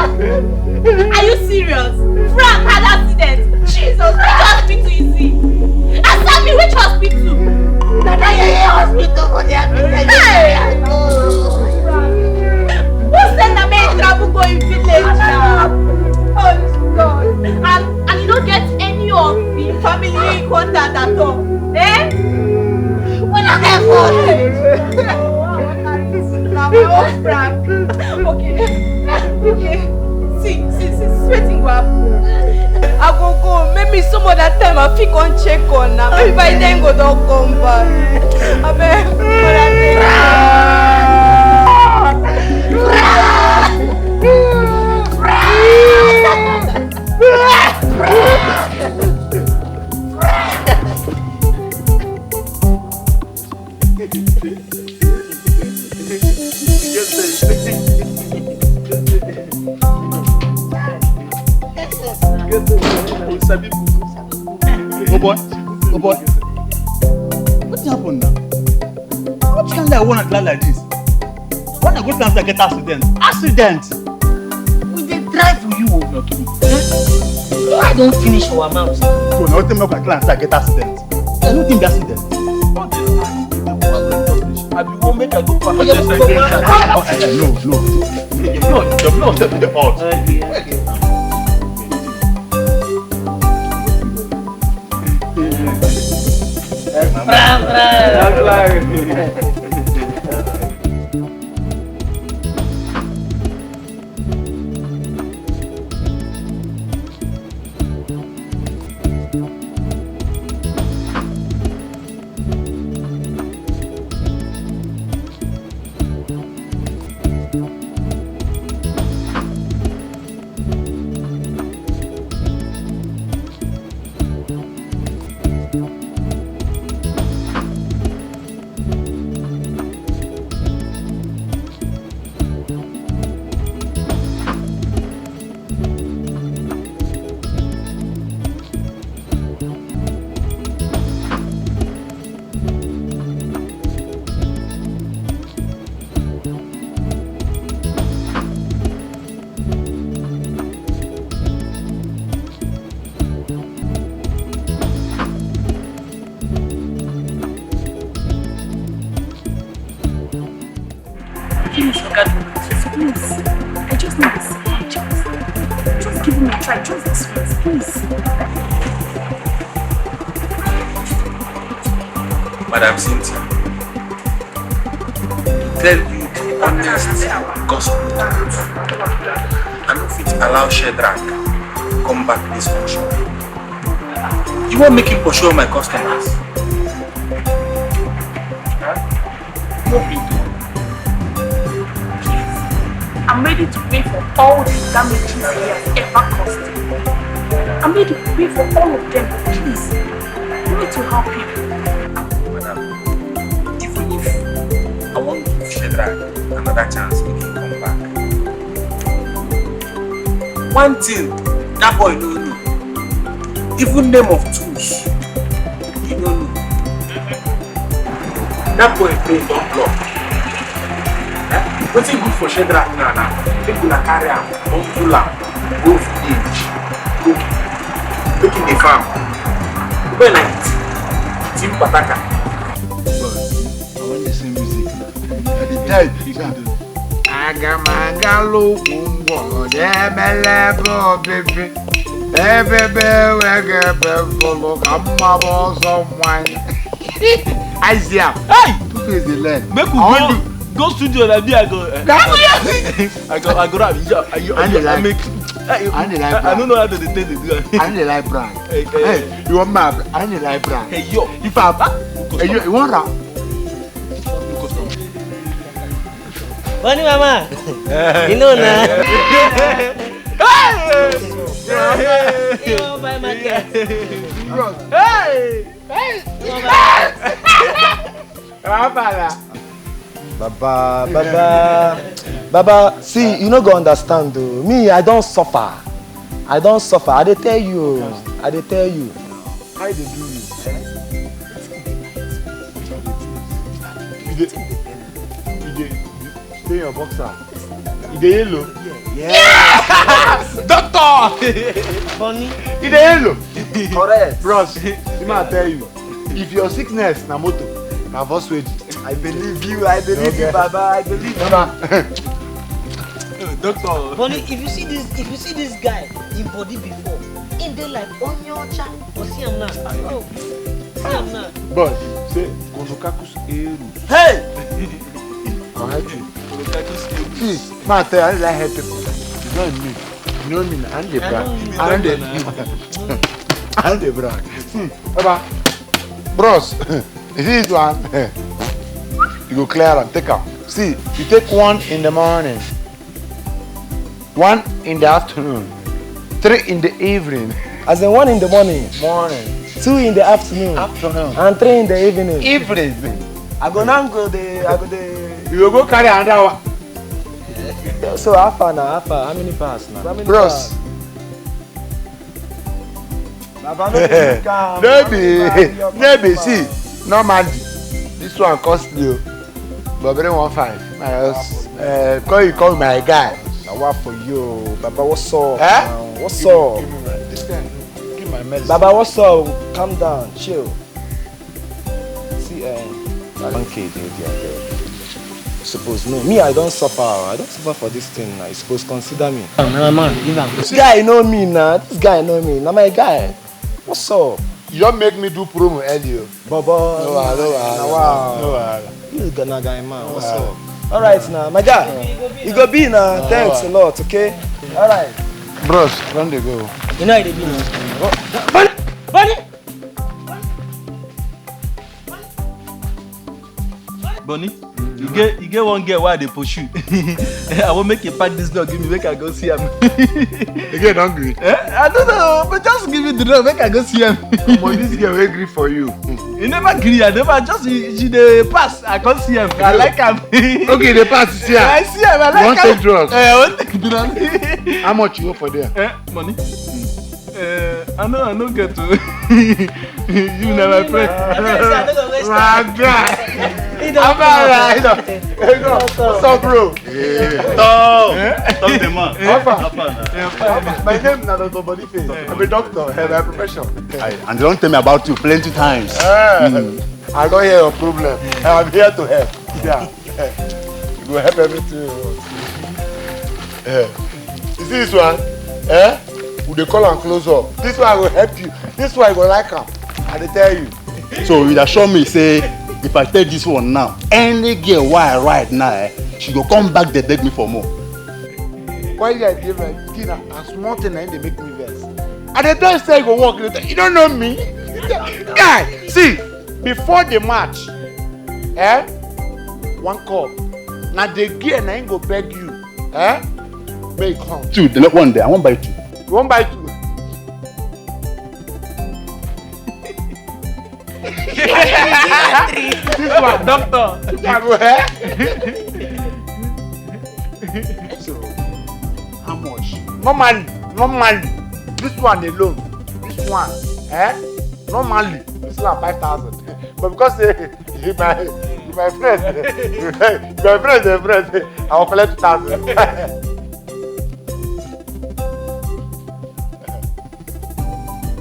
Are you serious? Frank had accident. Jesus, which hospital is he? Answer me, which hospital? Nigerian hospital for the accident. Hey! Who sent the main travel going village now? Oh God! And you don't get any of the family in contact at all, eh? We don't get phone. Now my own Frank. Okay. See, sweating go happen. I go. Maybe some other time I fit on check on now. Maybe by then go don't come back. I beg. Oh boy. What happened now? What can I want to plan like this? When I go to get accident. We dey try for you. I don't finish our mouth. So now tell me how can get accident? I don't think accident. I I be won't make I go back. No. Your blood step in the pot. Please, God, please. I just need this. Just give me a try. Just this once, please. Madam Cynthia, tell you the honest gospel truth. I don't fit allow Shedrack come back this function. You won't make him pursue my customers. No, I'm ready to pay for all the damages he has ever caused. I'm ready to pay for all of them, please. You need to help him. Madam, even if I want to give Shedrack another chance, he can come back. One thing, that boy don't know. Even name of tools, he don't know. That boy plays on block. What's it good for Shedrack now? People like carry him, don't pull him, go village, go making a farm. When like Team Pataka. I want the same music. At the time, Agamagalo kumbo, debelebo baby. Ebebe wegebe follow, kamabo someone. Isaiah, hey! Two-Face the leg. Make we go studio and I go. I don't know how to take it. I need like brand. Hey, you want map? I need like brand. Hey yo, if I you want that? Money mama. You know now. Hey! Yo, buy my cat. Hey! Baba, see, you no go understand though. Me, I don't suffer. I dey tell you. How they do you? You stay in your boxer. You dey yellow? Yeah. Doctor! Funny. You dey yellow? Correct. Bros, see me I tell you. If your sickness na moto, na voice wage. I believe you, Baba, I believe you. Doctor. Funny, if you see this guy in body before, in there like onion chap, or see him now. Oh, see him now. Boy, say Konokakus Eru. Hey! I'll help you. See, man, I like help people. You know me. You know me. I'm the brand. I'm the brand. Baba, bros, this one. You go clear and take out. See, you take one in the morning, one in the afternoon, 3 in the evening. As in 1 in the morning, 2 in the afternoon, and 3 in the evening. I go now go the. You go carry another one. So how far now? How many pass now? Bros. Maybe see, normally this one cost you. But 1.5. Call my guy. Now what for you, Baba? What's up? What's up? Give my medicine. Baba, what's up? Calm down, chill. See, 1K, suppose know. Me, I don't suffer. I don't suffer for this thing. I suppose consider me. Man, give am. This guy know me now. This guy know me. Now my guy. What's up? You don't make me do promo earlier. Baba. No. Wow. You gonna guy man. What's up? All right now, my guy. You go be now. Thanks a lot. Okay. All right. Bros, when they go? You know how they be now. Bunny. Bunny, you get one girl why they pursue. I won't make you pack this dog, give me make I go see him. You get hungry? I don't know, but just give me the dog, make I go see him. But this girl will agree for you. You never agree, I never just she dey pass, I can't see him. I like him. Okay, they pass see him. I see him, I like him. You want take drugs? I want take drugs. How much you go for there? Money? I know get to. You never pray. My God. What's up, bro? Talk the man. My name is Dr. Boniface. I'm a doctor, by profession. And they don't tell me about you plenty times. I don't hear your problem. I'm here to help. Yeah. You will help everything. You see this one? They call and close up. This one will help you. This one will like him. I tell you. So you assure me, say, if I take this one now, any girl why I ride now, she go come back they beg me for more. Why you give me dinner and small thing and they make me vex? And they don't say you go walk. You don't know me. Guy, see, before the match, one cup. Now the girl ain't go beg you. Make come. Two, the next one day, I won't buy two. You won't buy two. This one, doctor. So, how much? Normally, this one alone, this one, normally, this one 5,000. But because my friend, I will collect 2,000.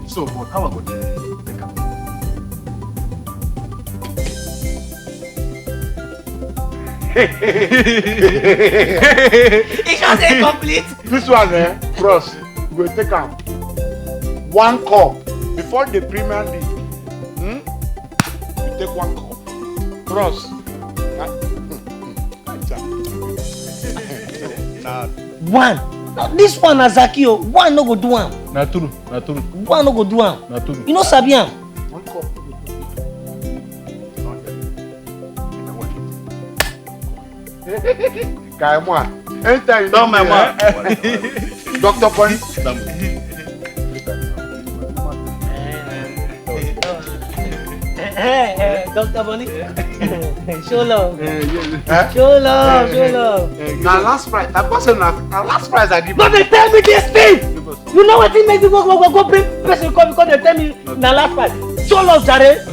So, but how about the take up? It just ain't complete. This one, bros, we will take out 1 cup before the Premier League. You take 1 cup, bros. One. Now, this one Azakio, one no go do am. Na true. One no go do am. Na true. You know sabi am. 1 cup. Guy, moi. Anytime you don't my man. Dr. Pony. Dr. Bonnie. Show love. Show love. Now last price. That person now last price I give. But they tell me this thing. You know what it makes me go bring person come because they tell me na last price. Show love, Jare.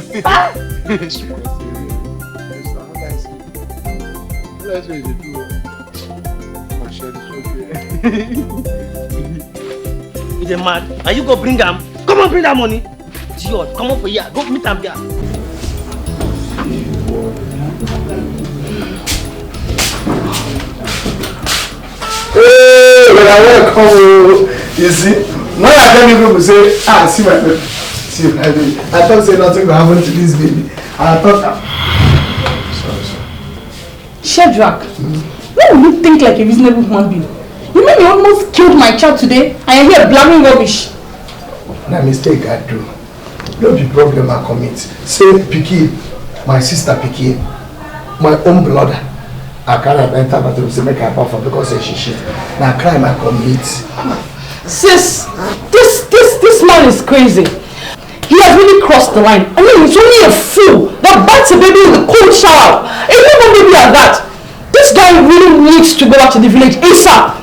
That's what you do. My share is You dey mad? Are you go bring am? Come on, bring that money. Idiot, come on for here. Go meet am there. Hey, when I welcome, you see, when I tell people say, see my baby, I thought say nothing will happen to this baby. I thought, Shedrack, when will you think like a reasonable human being? You mean you almost killed my child today and you're here blabbing rubbish? na mistake I do. No be problem I commit. Say pikin, my sister pikin, my own brother. I cannot enter bathroom say make I perform because say she shit. Na crime I commit. Sis, this man is crazy. He has really crossed the line. I mean, he's only a fool that bites a baby in the cold shower. If you want baby like that, this guy really needs to go out to the village ASAP.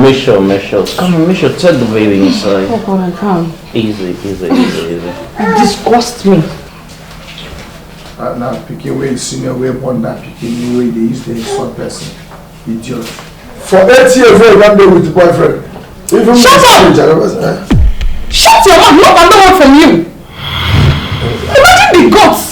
Make sure, take the baby inside. Oh God, I can't. Easy. It disgusts me. Now pikin wey senior wey born that pikin wey dey use the insult person. Idiot. For 8 years wey you don dey with boyfriend. Even shut up! Shut your mouth! Look, I don't want from you. Imagine the guts.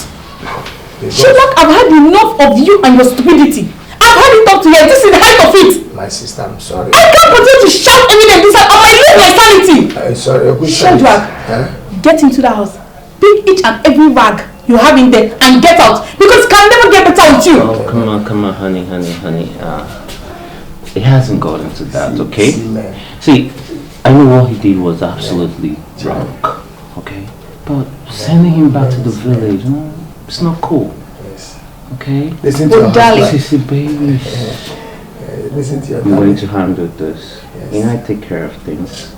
Sherlock, I've had enough of you and your stupidity. I've had it up to here. This is the height of it. My sister, I'm sorry. I can't continue to shout evidence inside. I might lose my sanity. I'm sorry. Shadrach, get into the house. Pick each and every rag you have in there and get out. Because it can never get better with you. Oh, come on, honey. It hasn't gotten to that, okay? See, I know what he did was absolutely wrong, okay? But sending him back to the village, it's not cool. Okay? Listen to your darling. Sissy, baby. Listen to your I'm going to handle this. Yes. I take care of things.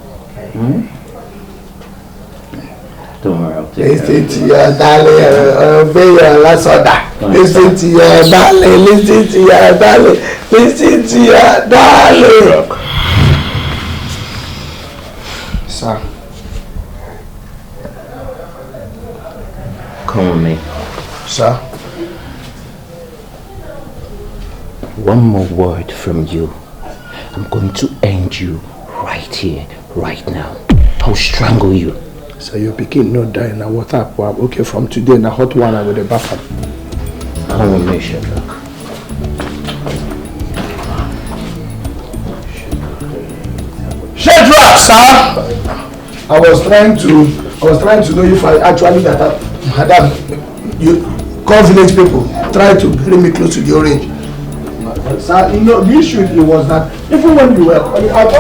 Don't worry, I'll take care of Listen to your darling. Obey your last order. Listen to your darling. Listen to your darling. Listen to your darling. Sir. Come with me. Sir. One more word from you. I'm going to end you right here, right now. I'll strangle you. So your pikin no die na water. Okay, from today na hot one with the buffer. Come with me, Shadrach. Shadrach, sir. I was trying to know if I actually that madam, you call village people, try to bring me close to the orange. But sir, you know the issue was that even when you were calling out.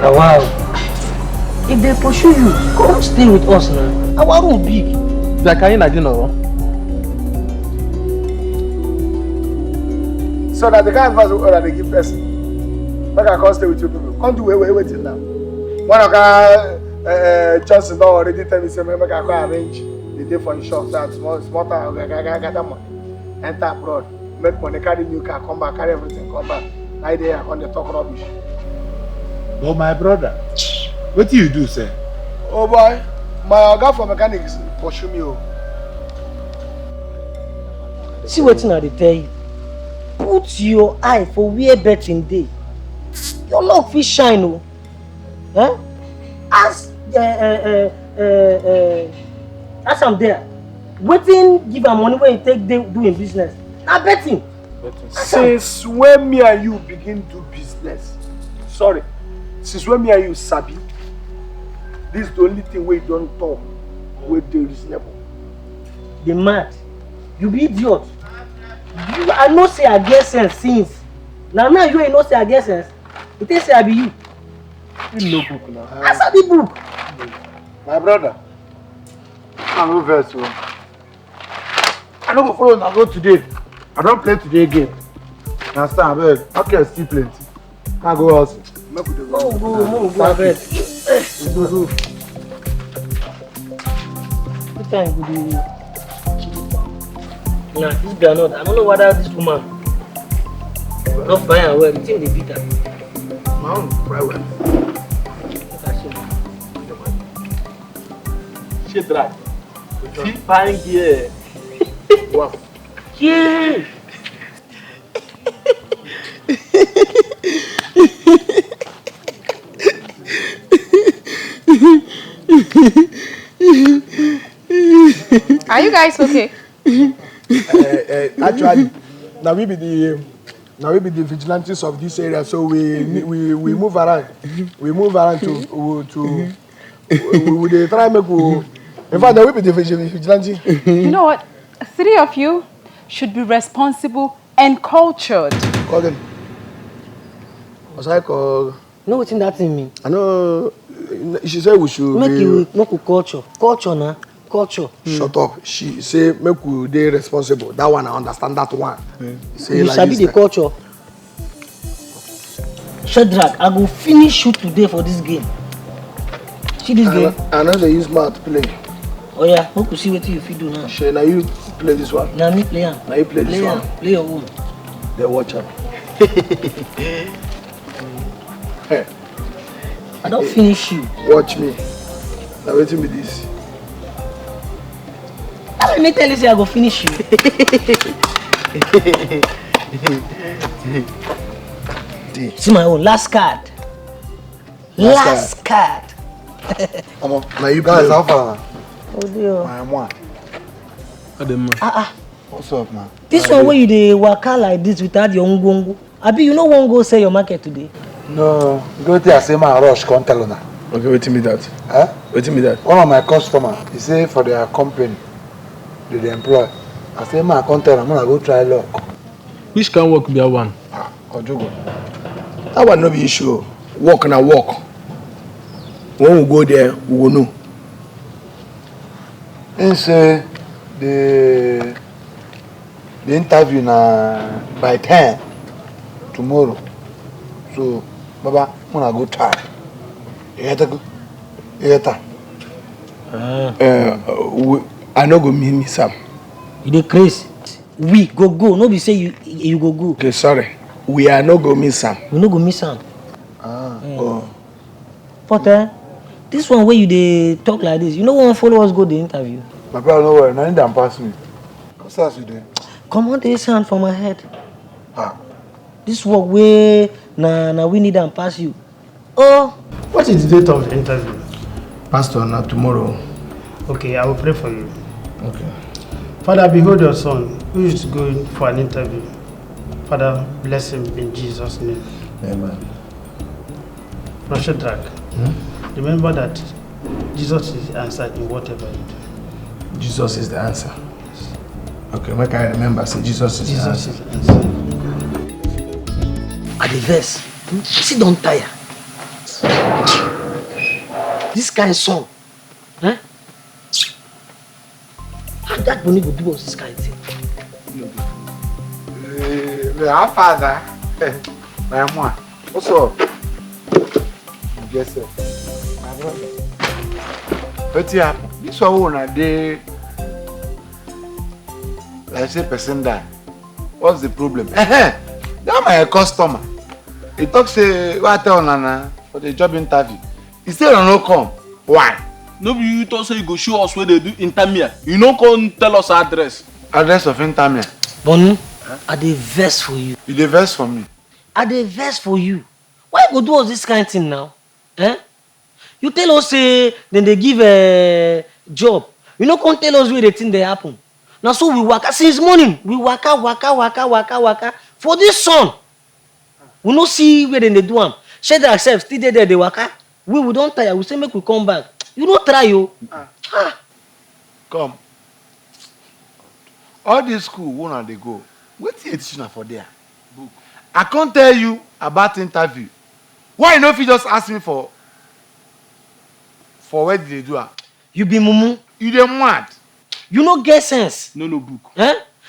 Oh, wow. If they pursue you, come stay with us now. Our room big. Dikeh, I didn't know. So that the kind of advice that they give person, like I can't stay with you people. Can't do waiting now. One of Johnson already tell me say make I go arrange the day for insurance. That small time I got that money. Enter abroad, make money, carry new car, come back, carry everything, come back. Like they are on the talk rubbish. But my brother, what do you do, sir? Oh boy, my guy for mechanics pursue me. See what I tell you. Put your eye for where betting day. Your luck will shine, oh. Eh? As I'm there, waiting, give her money when you take doing business. Now betting. Since when me and you begin do business? Sorry. Since when me and you sabi, this is the only thing we don't talk with the reasonable. The mad. You be idiot. You I know say I get sense since. Now you ain't no say I get sense. You think say I be you. You know book now. I sabi book. My brother, I'm no verse. I don't go follow now go today. I don't play today again. Understand, bed. Okay, still plenty. I go out. Go ahead. Go. What time would you? Nah, this granite. I don't know whether this woman not fine and well. The thing they beat her. My own very well. She dry. She fine here. Wow. Yeah. Are you guys okay? Actually, now we be the vigilantes of this area, so we move around. We move around to we try make go. In fact, now we be the vigilantes. You know what? 3 of you should be responsible and cultured. Call them. Was I call? You know what that thing mean? I know. She said we should make culture. Culture now. Culture. Shut up. She say make we dey responsible. That one I understand. That one. Say you like shall be the culture. Shadrach, I go finish you today for this game. See this game? I know they use mouth to play. Oh yeah, hope you see what you do now. Sure, now you play this one. Now me play. Now you play this one. Play your own. They watch out. Hey. I don't finish you. Watch me. Now waiting with this. Let me tell you, I go finish you. See my own last card. Last card. Now you guys how far? Oh dear. My one. What's up, man? This one where you dey waka like this without your ngongo. Abi you no wan go sell your market today? No, go there say my rush come tell una. Okay, waiting me that. Huh? Waiting me that. One of my customers, he say for their company, they employ. I say my come tell am, I go try luck. Which can work be a one? Ojogo. That one no be issue. Work na work. When we go there, we will know. He say the interview na by 10 tomorrow. So, Baba, I'm gonna go try. You get go? You get that? I no go meet me Sam. You dey crazy? We go. No be say you go. Okay, sorry. We are not go miss Sam. We no go miss Sam. But this one where you dey talk like this, you no wan follow us go the interview. My brother, no worry. Now them pass me. What's that you doing? Come on, this hand from my head. This work way na we need and pass you. Oh. What is the date of the interview? Pastor, now tomorrow. Okay, I will pray for you. Okay. Father, behold your son who is going for an interview. Father, bless him in Jesus' name. Amen. Shadrach, remember that Jesus is the answer in whatever you do. Jesus is the answer. Okay, make I remember, say Jesus is the answer. At the verse, she don't tire. This kind of song, how that money go do us this kind of thing? Our father, my mom. What's up? Yes, sir. My brother. But yeah, this one a day. Like say person die. What's the problem? That my customer. He talk say what tell Nana for the job interview. He say no come. Why? No be you talk say you go show us where they do intermia. You no come tell us address. Address of intermia. Bonnie, I dey vex for you. You dey vex for me? I dey vex for you. Why you go do us this kind of thing now? You tell us say then they give a job. You no come tell us where the thing dey happen. Now so we waka since morning. We waka for this son. We no see where they do am. Shadrach self still there they waka. We don't tire. We say make we come back. You no try yo. Come. All this school wanna they go. What's the teaching for there? Book. I can't tell you about interview. Why you know if you just ask me for where did they do it? You be mumu. You dey mad. You no get sense. No book.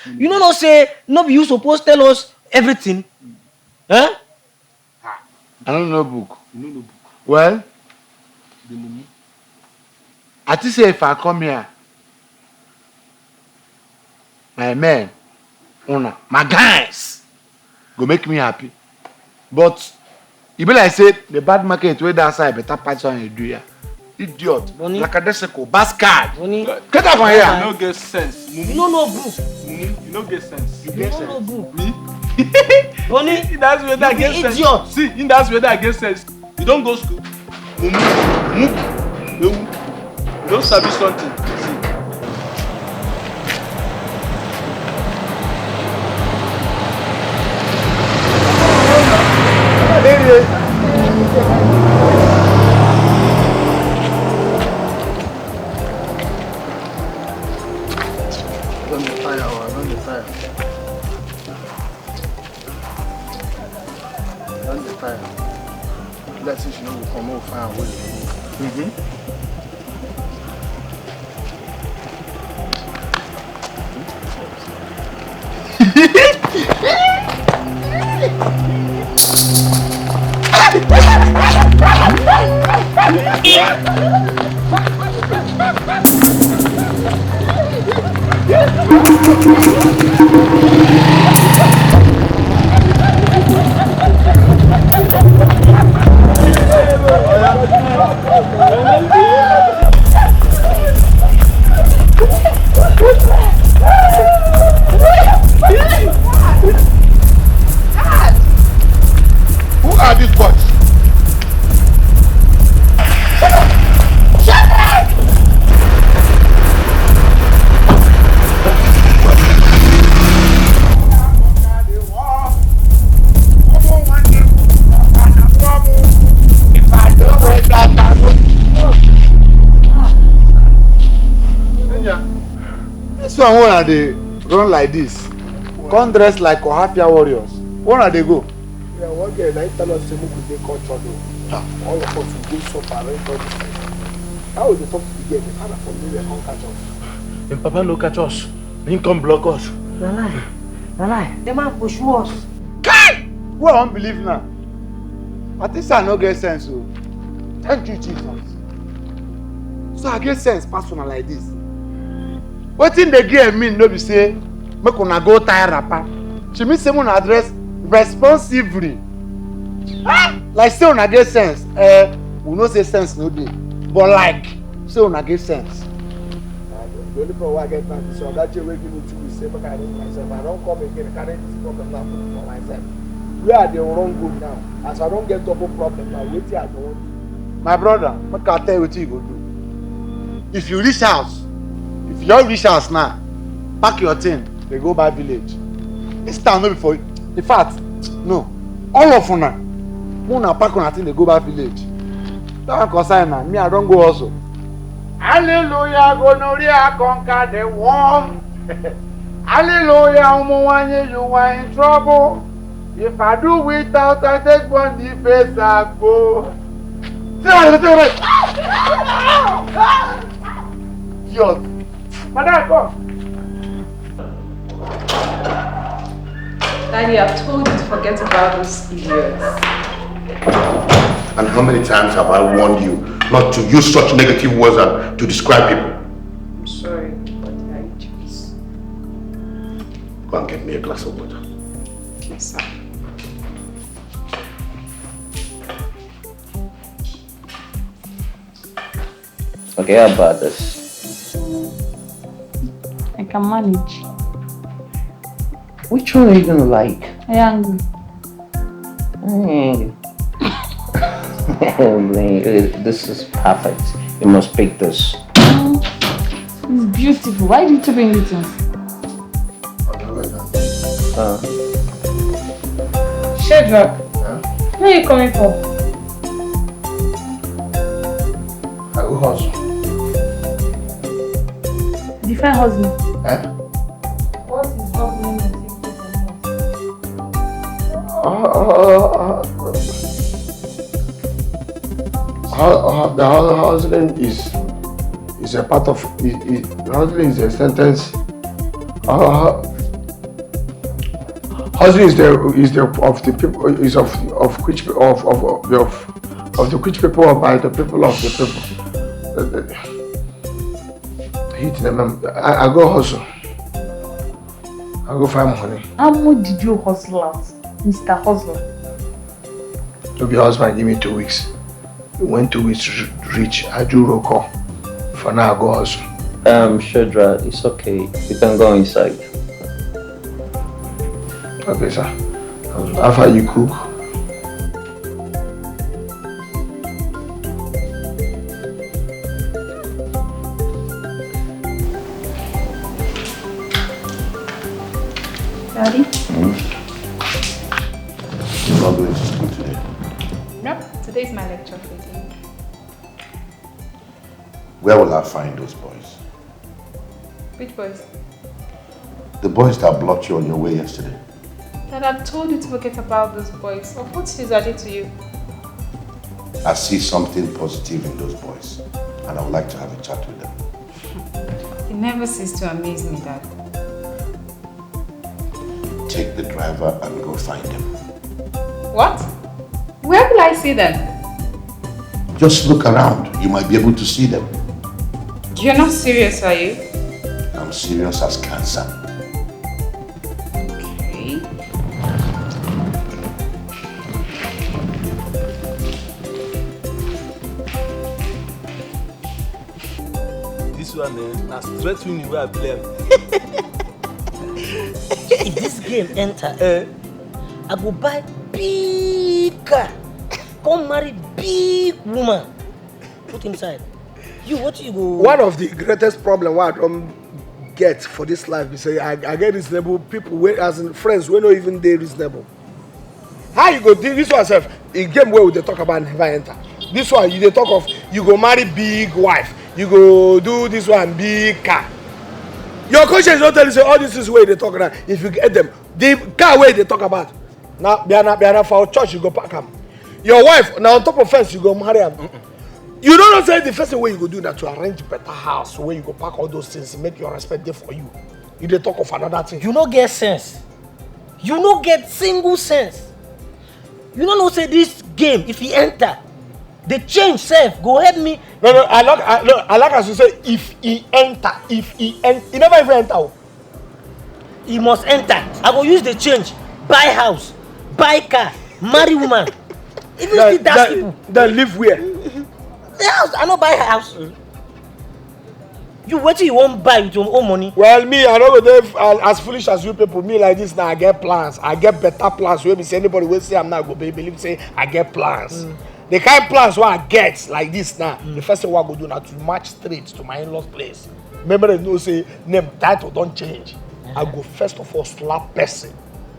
You no say no be you supposed tell us everything. I don't know book. You no book. Well, The mumu. I think say if I come here, my men, my guys, go make me happy. But you be like say the bad market where that side better patch on you do ya. Idiot. Like a desico, bastard. Get out from here. You no get sense. Mumu. You no know book. Mumu, you no get sense. You get sense. Book. Me? Bonnie, that's where that get sense. Idiot. See, that's where that get sense. You don't go school. Mumu. You don't sabi something. See. don't define. Let's see, she know we come over far away. Who are these boys? This one wanna they run like this. Come dress like Ohafia warriors. Wanna they go? Yeah, one girl, I tell us to move with the culture though. All of us will go so far, right? How will they talk to the girl? The father from me, they can't catch us. Then Papa no catch us. He come block us. Lie. The man push us. Who I won't believe now? I think I no get sense. So. Thank you, Jesus. So I get sense personal like this. What in the girl mean no be say make una go tie rapper. She mean say una address responsively. Like say una get sense. We no say sense no dey. But like say una get sense. The only problem I get now is so that you will give me 2 weeks. Say make I arrange myself. I don't come again. I carry this problem now for myself. Where are the wrong group now? As I don't get double problem now, wait till I don't. My brother, make I tell you what you go do. If you reach house, if you reach house now, pack your thing, they go back village. This town no be for you. In fact, no. All of una, una pack una thing, they go back village. Don't concern now. Me, I don't go also. Hallelujah, gonorrhea conquer the war. Hallelujah, Umuwanye, you are in trouble. If I do without, I take one the face I go. Yo, Madam, go. Daddy, I've told you to forget about those idiots. And how many times have I warned you not to use such negative words to describe people? I'm sorry, but I choose. Go and get me a glass of water. Yes, sir. Okay, how about this? I can manage. Which one are you gonna like? I am Hey. This is perfect. You must pick this. It's beautiful. Why did you bring it in? Shadrach, where are you coming from? I go hustle. Different husband. What is husband? The husband is a part of it. Husband is a sentence. Husband is the of the people is of which of the which people are by the people of the people. I go hustle. I go find money. How much did you hustle out, Mr. Hustler? To be husband, give me 2 weeks. When 2 weeks to reach, I do roll call. For now, I go hustle. Shedra, it's okay. You can go inside. Okay, sir. After you cook. Daddy? You're not going to school today. Nope, today's my lecture for the day. Where will I find those boys? Which boys? The boys that blocked you on your way yesterday. Dad, I've told you to forget about those boys. Of what use are they to you? I see something positive in those boys, and I would like to have a chat with them. It never ceases to amaze me, Dad. Take the driver and go find them. What? Where will I see them? Just look around. You might be able to see them. You're not serious, are you? I'm serious as cancer. Okay. This one, na straight winning where I play. If this game enter, I go buy big car, come marry big woman, put inside. You, what you go? One of the greatest problem I don't get for this life is say I get reasonable people, as in friends, we not even they reasonable. How you go do this one, self? In game where they talk about never enter. This one, they talk of you go marry big wife, you go do this one big car. Your conscience don't tell you say all this is where they talk about. If you get them, the car where they talk about. Now, be an for church, you go pack them. Your wife, now on top of fence, you go marry them. You don't know say the first way you go do that to arrange better house where you go pack all those things, make your respect there for you. You dey talk of another thing. You no get sense. You no get single sense. You don't know say this game, if he enter, the change self go help me. No, I like as you say if he enter, he never even enter. He must enter. I go use the change, buy house, buy car, marry woman. Even if that's people. Then live where? The house, I no buy a house. You what you won't buy with your own money? Well, me, I know they as foolish as you people. Me like this now, I get plans. I get better plans. Where me say anybody will say I'm not going to believe say I get plans. The kind of plans what I get like this now. The first thing what I go do now to match straight to my in-laws place. Remember they know say name title don't change. I go first of all slap person.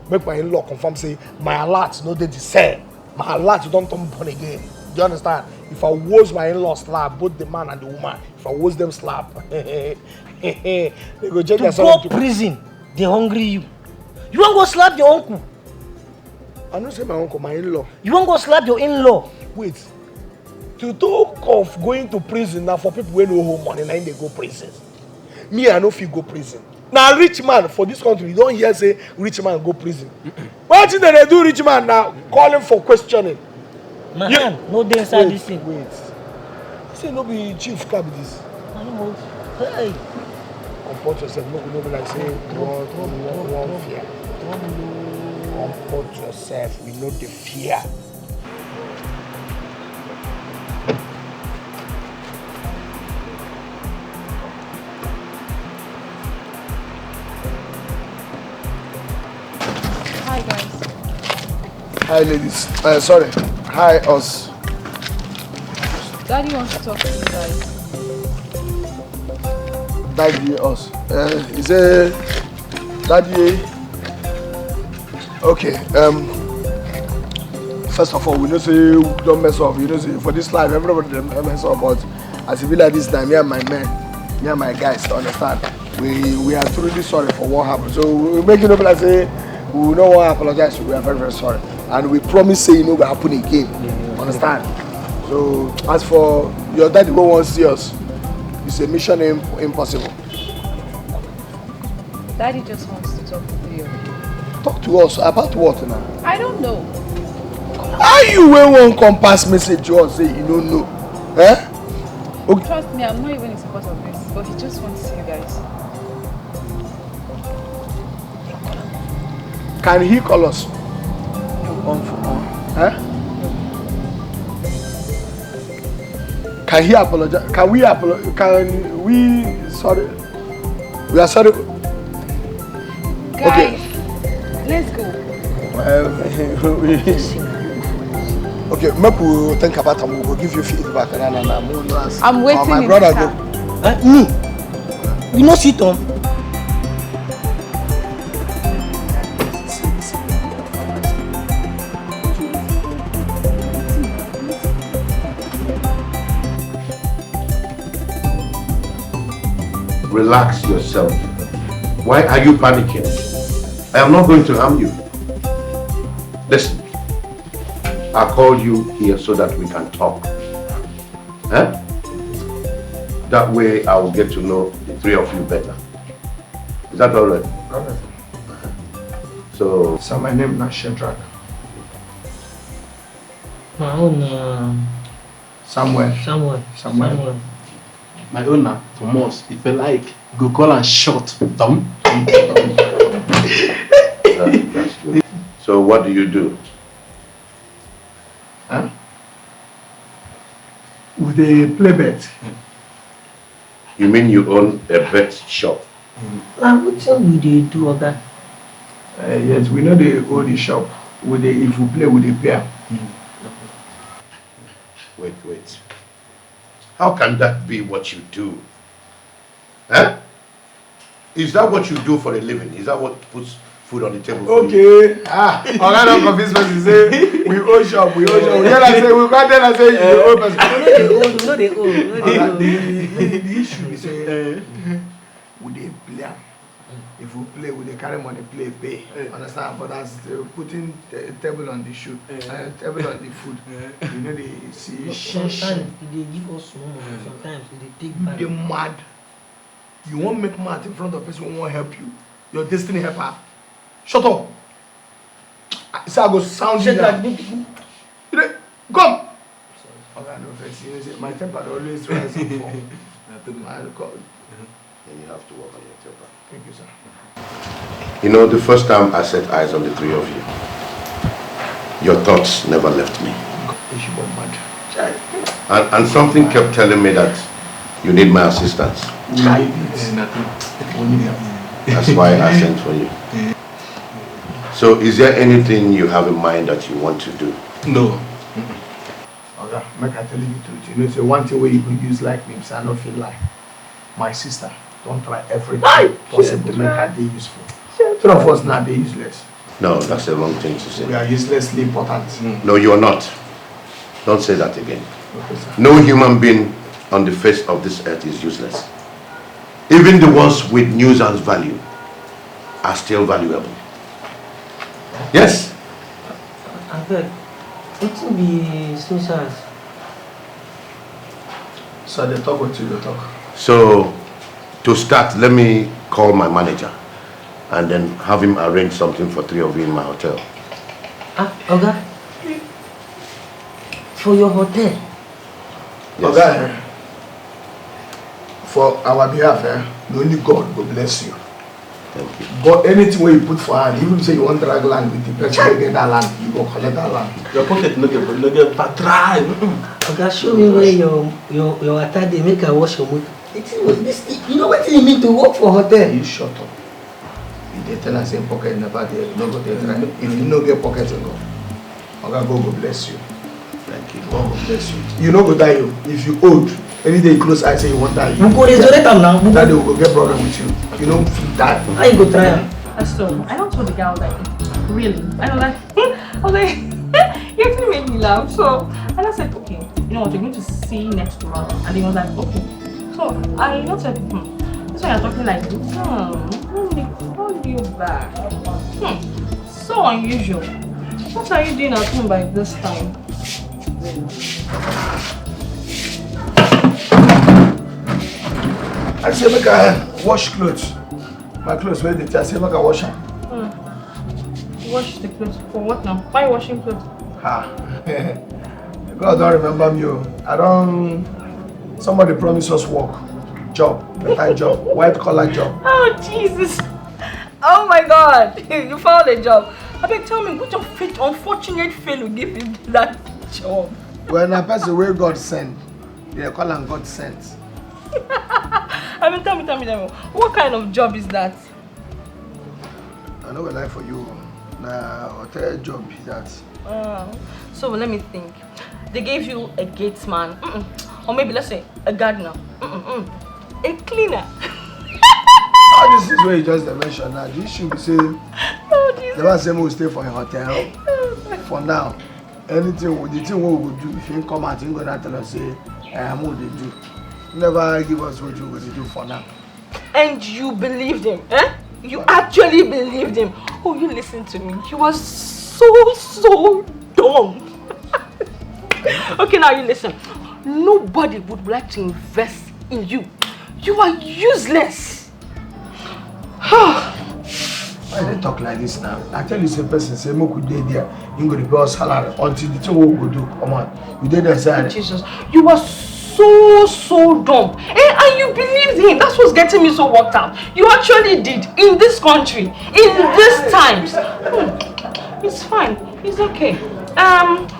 Make my in-law confirm say my alert no they the same. My alert don't turn born again. Do you understand? If I was my in-law slap, both the man and the woman, if I was them slap, they go check to go prison, they hungry you. You won't go slap your uncle. I don't say my uncle, my in-law. You won't go slap your in-law. Wait. To talk of going to prison now for people who no home money, now they go prison. Me, I know if you go prison. Now rich man for this country, you don't hear say rich man go prison. What did they do rich man now? Calling for questioning. Man, no dey inside this thing. Wait. Say no be chief cab this. I don't know. Hey. Comport yourself. No be like say one fear. Comport yourself. We know the fear. Hi guys. Hi ladies. Sorry. Hi us. Daddy wants to talk to you guys. Daddy us. Is it Daddy? Okay. First of all, we know say don't mess up. You know say for this life everybody don't mess up. But as it be like this time, me and my men, me and my guys, to understand, we are truly sorry for what happened. So we make it up like say we will not want to apologize. We are very very sorry. And we promise say it no go happen again. Understand? So as for your daddy who wants to see us, it's a mission impossible. Daddy just wants to talk to you. Talk to us about what now? I don't know. How you will one compass message to us say you don't know? Eh? Okay. Trust me, I'm not even in support of this, but he just wants to see you guys. Can he call us? Can he apologize? Can we apologize? Can we? Sorry, we are sorry. Guys, okay. Let's go. Okay, make we think about it. We'll give you feedback. I'm waiting. My in brother the go. Me? You know sit on. Relax yourself. Why are you panicking? I am not going to harm you. Listen, I called you here so that we can talk. Huh? That way I will get to know the three of you better. Is that all right? Alright. So my name is Shedrack. My own Samuel. Samuel. My owner, Thomas, if you like, go call and short. Tom. That's good. So what do you do? Huh? With a play bet. You mean you own a bet shop? What will they do, Oga? Yes, we know they own the shop. If we play with the pair. Wait. How can that be what you do? Huh? Is that what you do for a living? Is that what puts food on the table for you? Okay. Oga don't convince person say we own shop. We can't tell us say you own person. No, they own. The issue is say we dey play. If we play, we dey carry money pay. Understand? But as putting the table on the shoot, table on the food, you know they see. Sometimes they give us small money. Sometimes they take back. You mad? You won't make mad in front of person who won't help you. Your destiny helper. Shut up. So I go sound you now. Come. Okay, no offense. You know, my temper always rises for. Then you have to work on your temper. Thank you, sir. You know, the first time I set eyes on the three of you, your thoughts never left me. And something kept telling me that you need my assistance. That's why I sent for you. So is there anything you have in mind that you want to do? No. Okay, make I tell you the truth. You know, say one thing where you could use like me, so I don't feel like my sister. Don't try everything possible to make her day useful. Three of us now they useless. No, that's the wrong thing to say. We are uselessly important. No, you are not. Don't say that again. Okay, sir. No human being on the face of this earth is useless. Even the ones with nuisance value are still valuable. Yes? I beg. What will be nuisance? So they talk what you talk. So, to start, let me call my manager and then have him arrange something for three of you in my hotel. Oga? For your hotel? Yes. Okay. For our behalf, only God will bless you. Thank you. But anything where you put for hand, even say you want to drag land with the person to get that land, you go collect that land. Your pocket no get bad dry. Oga, show me where your attire they make I wash your motor. You know what you mean to work for hotel? You shut up. If they tell us say pocket never there, you no go there try. If you no get pocket, you go. Oga, God will bless you. Thank you. God will bless you. You no go die you. If you old, any day you close eye say you want die. You go resurrect them now. That they will go get problem with you. You don't feel that. How you go try? So I don't tell the guy, I was like, really? I was like, you actually made me laugh. So, and I said, okay, you know what, you're going to see next tomorrow. And he was like, okay. So I said, so you're talking like this. Let me call you back. So unusual. What are you doing at home by this time? I say make I wash clothes. My clothes where they tell say make I wash them. Wash the clothes for what now? Why washing clothes? God don't remember me. I don't. Somebody promised us work, job, better job, white collar job. Oh Jesus! Oh my God! You found a job. I beg, tell me, which unfortunate fellow gave you that job? When a person where God sent, they call him God sent. I mean, tell me, what kind of job is that? I know a lie for you. Nah, hotel job is that. So let me think. They gave you a gatesman, or maybe let's say a gardener, a cleaner. This is where you just mentioned now. This should be saying the man say we will stay for a hotel. For now, anything the thing we will do, if you come out, you gonna tell us say I'm what they do. Never give us what you will do for now. And you believed him, eh? You actually believed him. Oh, you listen to me. He was so dumb. Okay, now you listen. Nobody would like to invest in you. You are useless. Why they talk like this now? I tell you, say person say mo could there. You go to pay us salary until the thing will go do. Come on, you did that side. Jesus, you are so dumb. And you believed him. That's what's getting me so worked out. You actually did in this country, in these times. It's fine. It's okay.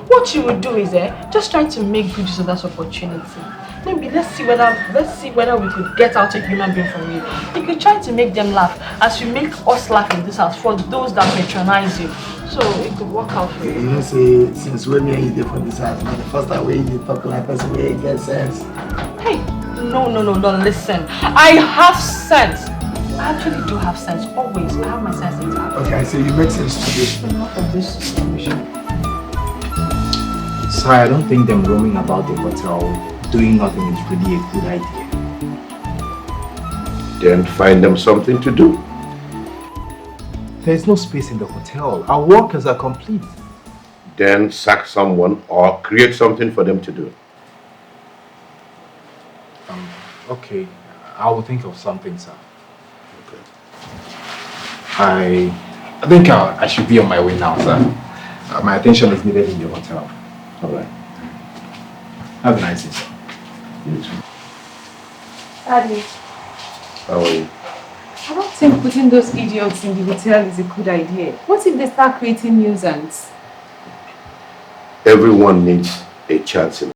What you would do is just try to make good use of that opportunity. Maybe let's see whether we could get out a human being from you. You could try to make them laugh as you make us laugh in this house for those that patronize you. So it could work out for you. You know, say since when me and you did for this house, man, the first time when you talk like person where you get sense. Hey, no, listen. I have sense. I actually do have sense. Always. I have my sense intact. Okay, so you make sense today. Not of this situation. Sorry, I don't think them roaming about the hotel doing nothing is really a good idea. Then find them something to do. There's no space in the hotel. Our workers are complete. Then sack someone or create something for them to do. Okay, I will think of something, sir. Okay. I think I should be on my way now, sir. My attention is needed in the hotel. All right. Have a nice day, sir. You too. Daddy, How are you? I don't think putting those idiots in the hotel is a good idea. What if they start creating nuisance? Everyone needs a chance in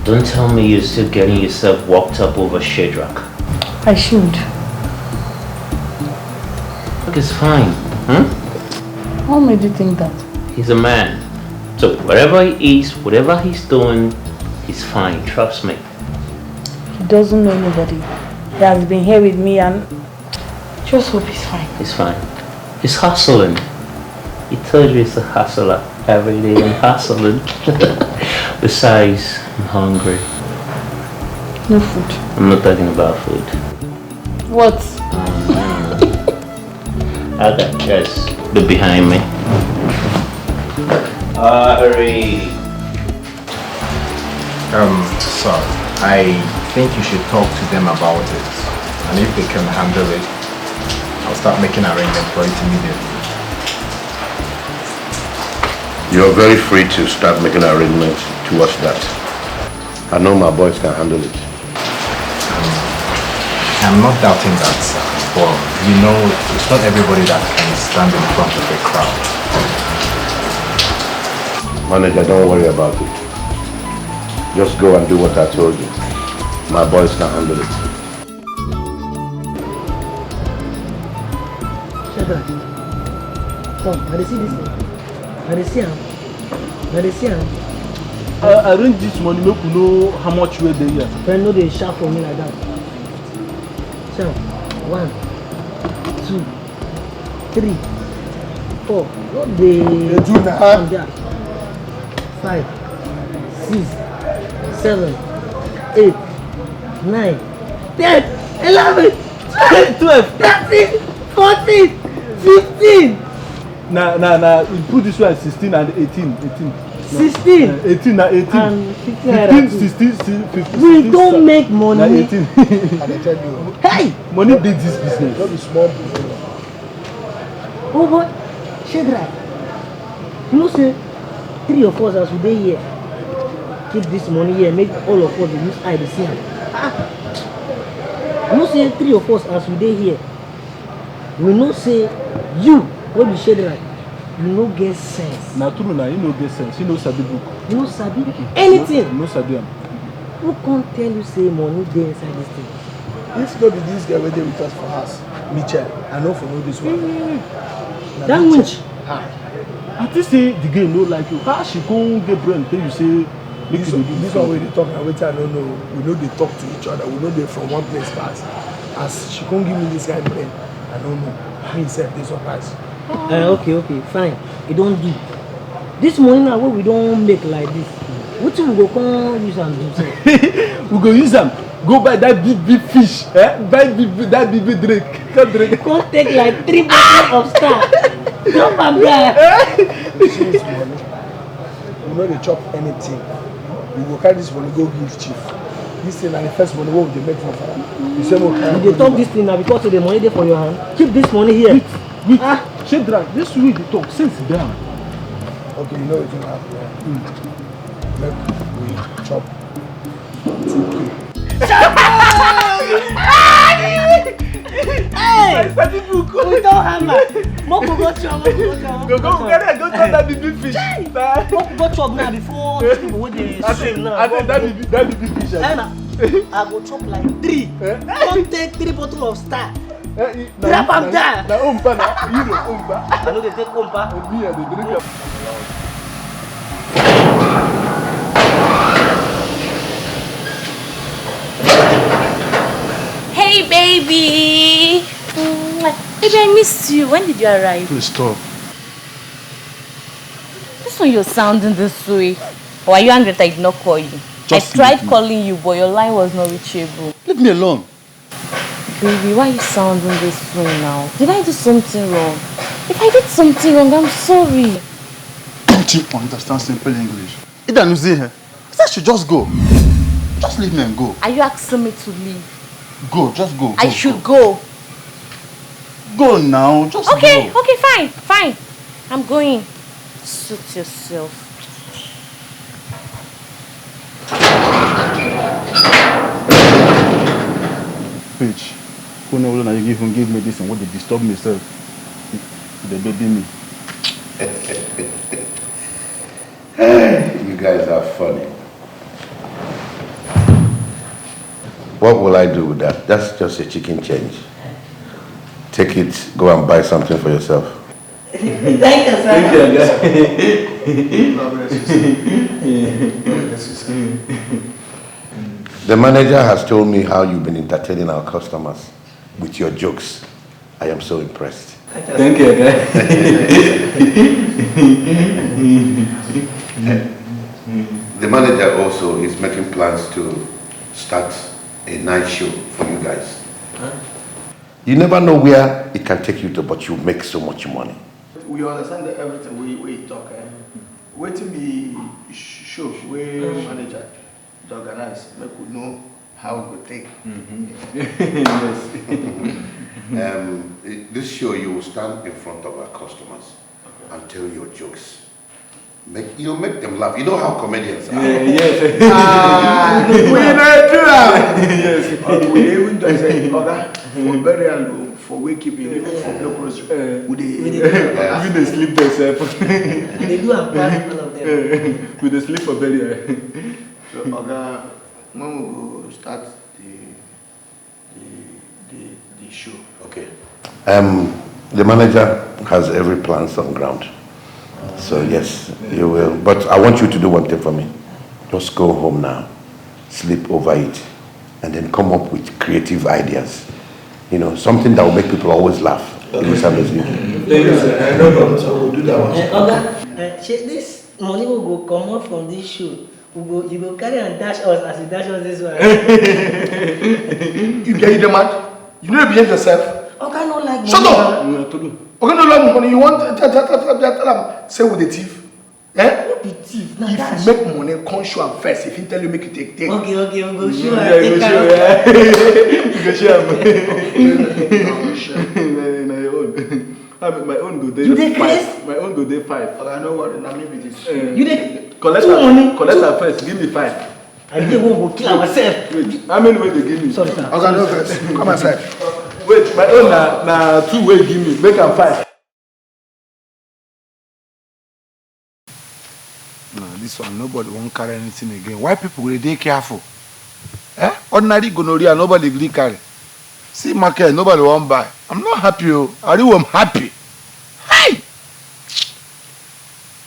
Don't tell me you're still getting yourself worked up over Shadrach. I should. Look, it's fine. Huh? What made you think that? He's a man. So wherever he is, whatever he's doing, he's fine. Trust me. He doesn't know anybody. He has been here with me and just hope he's fine. He's fine. He's hustling. He told you he's a hustler. Every day I'm hustling. Besides, I'm hungry. No food. I'm not talking about food. What? Okay, just look behind me. Hurry. Sir, I think you should talk to them about it. And if they can handle it, I'll start making arrangements for it immediately. You're very free to start making arrangements towards that. I know my boys can handle it. I'm not doubting that, sir. But you know, it's not everybody that can stand in front of a crowd. Manager, don't worry about it. Just go and do what I told you. My boys can handle it. Shut up. Come, let me see this thing. Let me see him. Let me see him. I arrange this money, make you know how much we're there. Friend, no, they shout for me like that. Shout. 1, 2, 3, 4. What they do now? 5, 6, 7, 8, 9, 10, 11, 12, 13, 14, 15. Nah, we put this one 16 and 18. 16. 18 na 18. And 15, 16, 15. We don't make money. Na 18. I tell you. Hey! Money beat this business. Don't be small. Oh boy, Shedrack. You know, say 3 of us as we dey here. Keep this money here, make all of us use eye to see am. You know, say 3 of us as we dey here. We know say you wey be Shedrack. You no get sense. Na true na, you no get sense. You no sabi book. You no sabi anything. You no sabi am. Who can't tell you say money dey inside this thing? This no be this guy wey dey with us for house. Mitchell, I know for know this one. That winch. At least say the girl no like you. How she go get brain tell you say make you do this one wey dey talk na wetin I no know. We no dey talk to each other. We no dey from one place pass. As she come give me this kind of brain, I don't know. Me sef dey surprise. Okay, fine. You don't do. This money now what we don't make like this. What we go come use and do? We go use them. Go buy that big fish. Buy that big drink. Come drink. Come take like 3 bottles of Star. Jump and die. This money, we no dey chop anything. We go carry this money go give chief. This thing na the first money wey we dey make for farm. You say mo carry. You dey talk this thing now because of the money dey for your hand. Keep this money here. Wait. Shedrack, this way they talk sense down. Okay, you know what you have here. Make we chop 2K. Hey! We don't hammer. Moko go chop. Go chop that big fish. Moko go chop now before these people wey dey swim now. I think that big fish. I go chop like 3. Come take 3 bottles of Star. Grab am down. Na umpa na. You know umpa. I know they take umpa. Me and the drink. Hey baby. Baby, I missed you. When did you arrive? Please stop. This one you're sounding this way. Or are you angry that I did not call you? Just I tried calling you, but your line was not reachable. Leave me alone. Baby, why are you sounding this way now? Did I do something wrong? If I did something wrong, I'm sorry. Don't you understand simple English? Ida Nuzi here. I said she just go. Just leave me and go. Are you asking me to leave? Go, just go. I should go. Go now, just Okay, go. okay, fine. I'm going. Suit yourself. Bitch, who knows when you give me this and what they disturb myself? They baby me. You guys are funny. What will I do with that? That's just a chicken change. Take it, go and buy something for yourself. Thank you, sir. Thank you, The manager has told me how you've been entertaining our customers with your jokes. I am so impressed. Thank you, The manager also is making plans to start a night show for you guys. Huh? You never know where it can take you to, but you make so much money. We understand that everything we talk. Wait till me show where manager to organize. Make we know how we take. Yes. This show you will stand in front of our customers and tell your jokes. Make them laugh. You know how comedians are. Yes. We may do that. Yes. We even do say, for burial, for wakekeeping, for locals, Even they sleep themselves. They do have part all of them. We they sleep for burial. So, when we go start the show. Okay. The manager has every plans on ground. So yes, you will. But I want you to do one thing for me. Just go home now, sleep over it, and then come up with creative ideas. You know, something that will make people always laugh. Thank you, sir. No problem, so we'll do that one. This money will go come out from this show. You go carry and dash us as you dash us this one. You get the mad? You need to behave yourself. Okay, no like Shut up! Okay, no like money. You want tell them say with the thief. Eh? What be thief? If you make money, come show am first. If you tell you make you take. Okay, we'll go show. Yeah, go show. Go show. My own go day 5. My own go day 5. Okay, I know what. Now maybe this. You dey collect her first. Give me 5. I think we will kill ourselves. Wait, how many way they give me? Sorry, sir. Okay, no first. Come aside. Wait, my own na 2 way give me. Make am 5. No, this one nobody won't carry anything again. Why people will they careful? Eh? Ordinary gonorrhea, nobody will carry. See market, nobody won't buy. I'm not happy. I really am happy. Hey!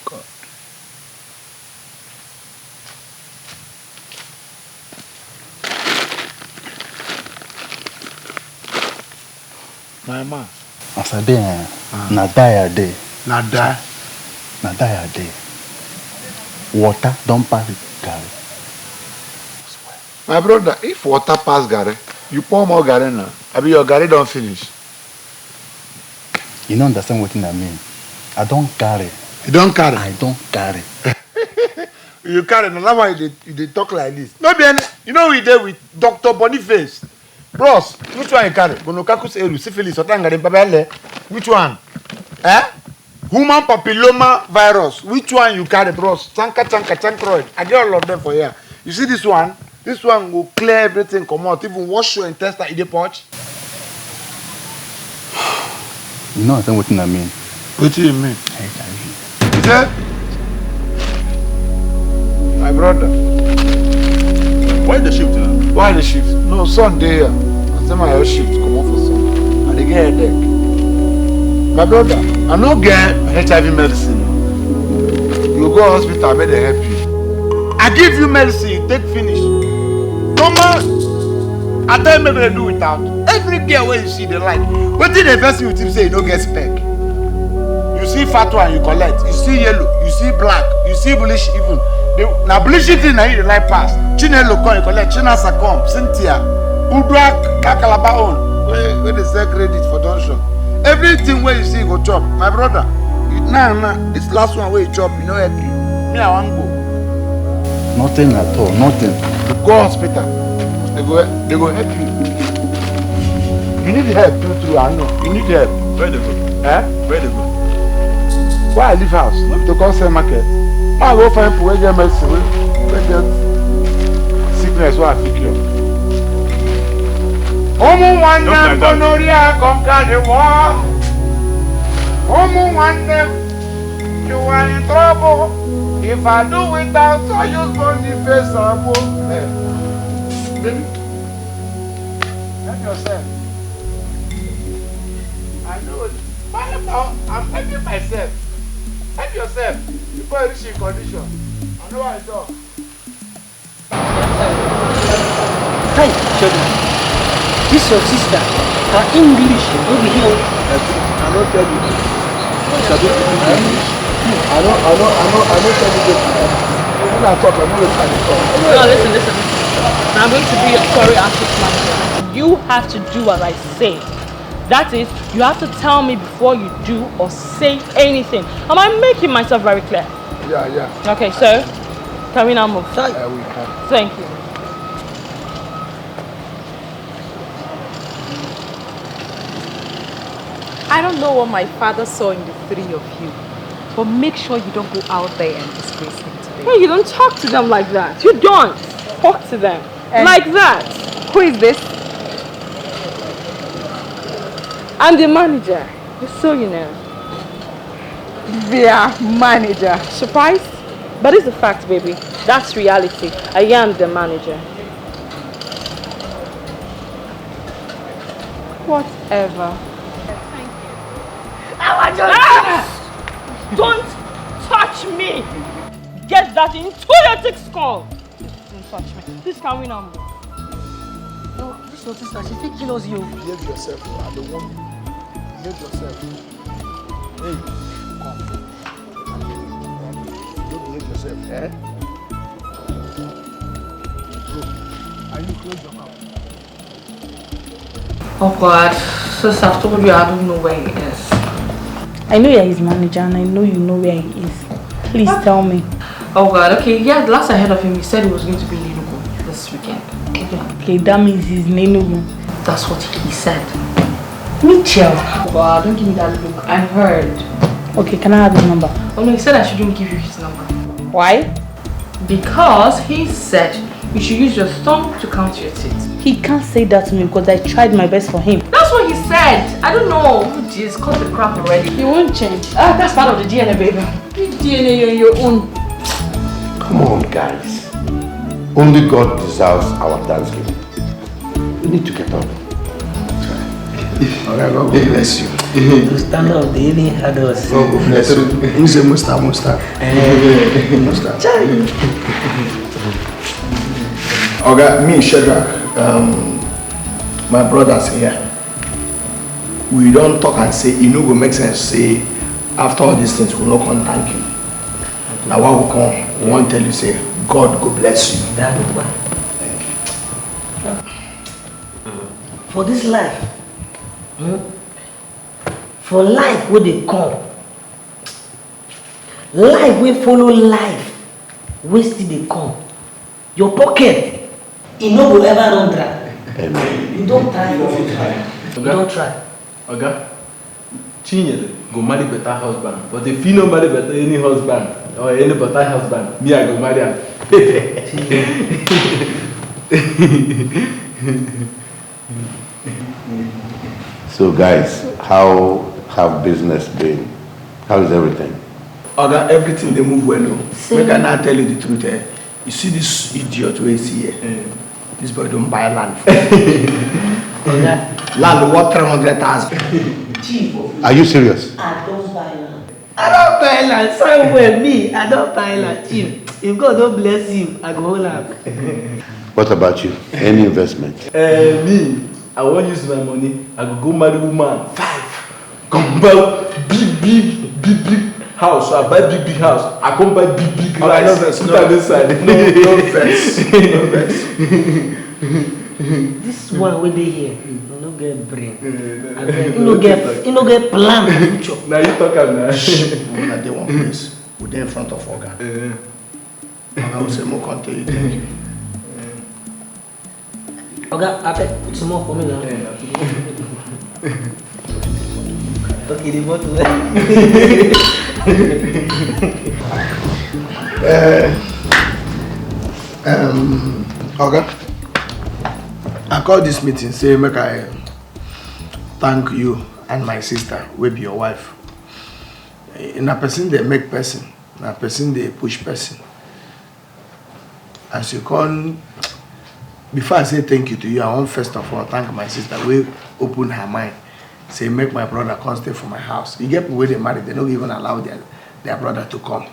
God. My man. As I dey, na die a day. Na die. Na die a day. Water don't pass garri. My brother, if water pass garri, you pour more garri now. I mean your garri don't finish. You don't understand what I mean. I don't carry. You don't carry? I don't carry. You carry, no, that's why you talk like this. No be any, you know we there with Dr. Boniface. Bros, which one you carry? Gonokakus eru, syphilis, otangare, babele. Which one? Eh? Human papilloma virus. Which one you carry, bros? Chancroid. I get all of them for here. You see this one? This one will clear everything, come out, even wash your intestine in the pouch. You know what I mean? What do you mean? HIV. You said? My brother. Why the shift now? Why the shift? No, Sunday here. I say my shift, come on for Sunday. And they get headache. My brother, I no get HIV medicine. You go hospital, may they help you. I give you medicine, you take finish. No man, I tell you, maybe they do without. Every girl when you see they like. What did the person with him say? You don't get spec. You see fat one, you collect. You see yellow, you see black, you see bluish even. Now bluish thing now you like pass. Chinelo come you collect. China Sacom, Cynthia, Udrak, Kakalaba on. Where they sell credit for donation. Everything where you see go chop. My brother, nah, this last one where you chop, you know help you. Me I want go. Nothing at all, nothing. Go hospital. They go help you. You need help through, I know. You need help. Where they go? Eh? Where they go? Why I leave house? Not to come sell market. I go find people where get medicine, where get sickness where I pick you. Omu one them gonorrhea conquer the war. Omu one them, you are in trouble. If I do without, I use Boniface and go. Baby, help yourself. Fine now, I'm helping myself. Help yourself before I reach in condition. I know what I do. Hi, Sheldon. This your sister. Her English will be here. I don't tell you. I don't tell you this. When I talk, I'm always trying to talk. No, listen. Now I'm going to be your sorry assist manager. You have to do as I say. That is, you have to tell me before you do or say anything. Am I making myself very clear? Yeah. Okay, so can we now move? We can. Thank you. I don't know what my father saw in the three of you, but make sure you don't go out there and disgrace him today. Hey, you don't talk to them like that. You don't talk to them like that. Who is this? I'm the manager, just so you know. Their manager. Surprised? But it's a fact, baby. That's reality. I am the manager. Whatever. Don't touch me! Get that into your thick skull! Don't touch me. Please, can we now move? No, this your sister. She think kills you. Behave yourself. I don't want you. Behave yourself. Hey, come. Don't behave yourself, eh? Go. Are you close your mouth? Oh God, since I've told you I don't know where he is. I know you're his manager and I know you know where he is. Please tell me. Oh God, okay, yeah, the last I heard of him, he said he was going to be in Enugu this weekend. Okay, that means he's in Enugu. That's what he said. Mitchell. Oh God, don't give me that look. I heard. Okay, can I have his number? Oh no, he said I shouldn't give you his number. Why? Because he said you should use your thumb to count your teeth. He can't say that to me because I tried my best for him. That's what he said. I don't know. Oh jeez, cut the crap already. He won't change. That's part of the DNA, baby. DNA, you're your own. Come on, guys. Only God deserves our thanksgiving. We need to get up. Okay, God bless you. To stand up, they even had us. God bless you. You say Musta. Okay, me, Shedrack, my brothers here, we don't talk and say, it no go make sense, say, after all these things, we no come thank you. Now what we come, we want to tell you, say, God go bless you. That is why. For this life, for life where they come, life will follow life, where still they come. Your pocket, it no will ever run dry. Amen. You don't try, you don't try. Okay? Chinyere go marry better husband, but if you no marry better any husband or any better husband, me I go marry him. So guys, how have business been? How is everything? Okay, everything they move well. Make I now tell you the truth. You see this idiot who is here? This boy don't buy land. Land worth 300,000. Are you serious? I don't buy land. I don't buy land. Somewhere me, I don't buy land. If God don't bless him, I go hold land. What about you? Any investment? Me, I won't use my money. I go marry woman. 5. Come buy big house. I buy big house. I come buy big rice. No This one will be here. No get brain. No get plan for future. Now you talk now. When I did one place, we there in front of Oga. And I will say more content. Thank you. Oga, I bet put some more for me now. Okay, the bottle. Oga, I call this meeting, say make I thank you and my sister, will be your wife. In a person they make person, in a person they push person. As you come, before I say thank you to you, I want first of all thank my sister. We open her mind say make my brother come stay for my house. You get people where they married, they don't even allow their brother to come.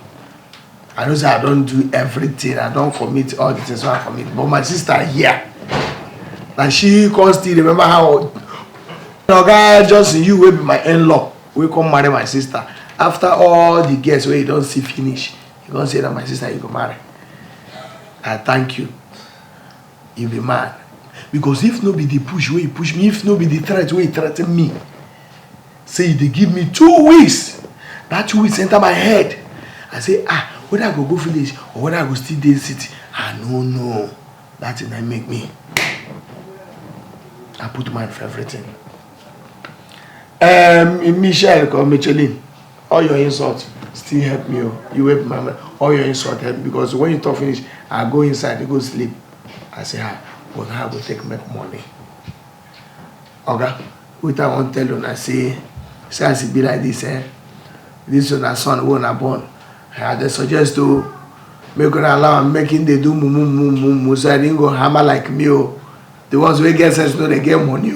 I know say I don't do everything, I don't commit all the things I commit. But my sister here, and she can still remember how Oga Johnson, you will be my in-law. We come marry my sister. After all the guests where you don't see finish, you gonna say that my sister you go marry. I thank you. You be mad. Because if no be the push where you push me, if no be the threat where you threaten me, say they give me 2 weeks. That 2 weeks enter my head. I say, whether I go village or whether I go still dey city, I no. That thing that make me. I put mind for everything. Michelle or Michelin, all your insults still help me. You help my mind. All your insults help me because when you talk finish, I go inside, I go sleep. I say, but how I go take make money? Okay, what I want to tell you, I say as it be like this, this one, son, who na born. I just suggest to make an allow and making they do mumu, so I didn't go hammer like me. The ones who get sense know they get money.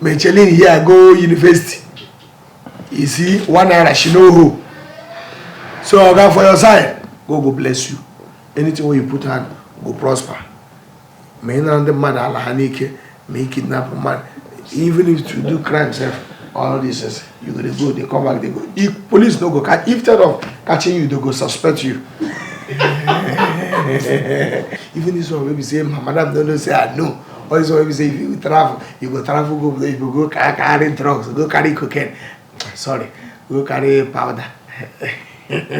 Michelin here go university. You see, 1 naira she know who. So okay, for your side, go bless you. Anything where you put hand, go prosper. May not the man alahanike, may kidnap a man. Even if you do crimes, all this is you go, they come back, they go. If police no go catch, instead of catching you, they go suspect you. Even this one maybe say, madam don't say I know. Or this one maybe say if you travel, go there, you go carry drugs, go carry cocaine. Sorry, go carry powder. Shelly.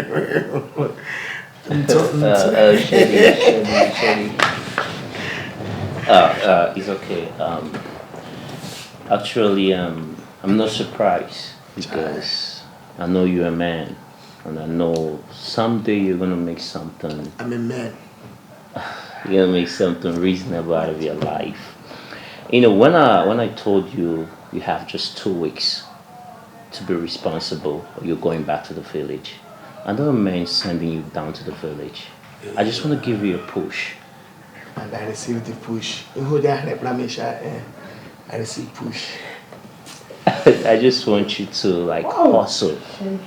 It's okay. Actually, I'm not surprised because I know you're a man, and I know someday you're gonna make something. I'm a man. You're gonna make something reasonable out of your life. You know, when I told you you have just 2 weeks to be responsible, or you're going back to the village, another man sending you down to the village. I just want to give you a push. And I received the push. I received push. I just want you to hustle and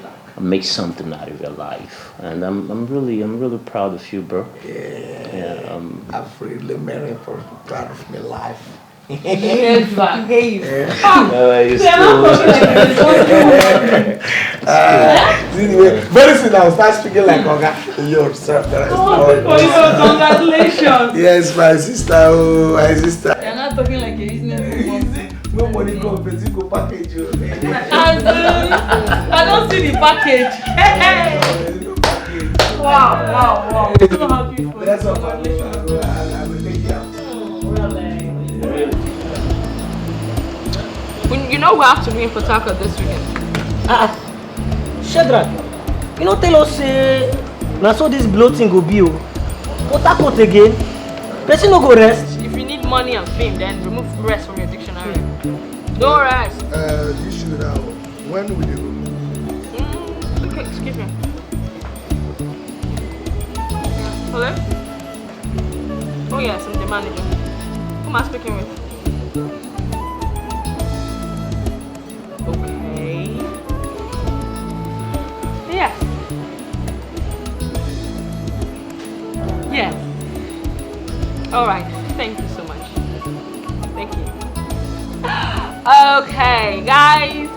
make something out of your life. And I'm really proud of you, bro. Yeah. I'm really very proud of my life. Yes, man. Very soon I'll start speaking like Oga yourself. Congratulations. Yes, my sister. Oh, my sister. You're not talking like a business. No money go, but you go package you. I don't see the package. Wow. I'm so happy for you. That's all. I will take you out. You know we have to be in Port Harcourt this weekend. Shedrack, you know tell us now so this bloating go be Port Harcourt again. Person no go rest. If you need money and fame, then remove rest from your dictionary. No rest. You should now. When will you go? Okay, excuse me. Hello? Oh yes, I'm the manager. Who am I speaking with? Okay. Yes. Yes. All right. Thank you so much. Thank you. Okay, guys.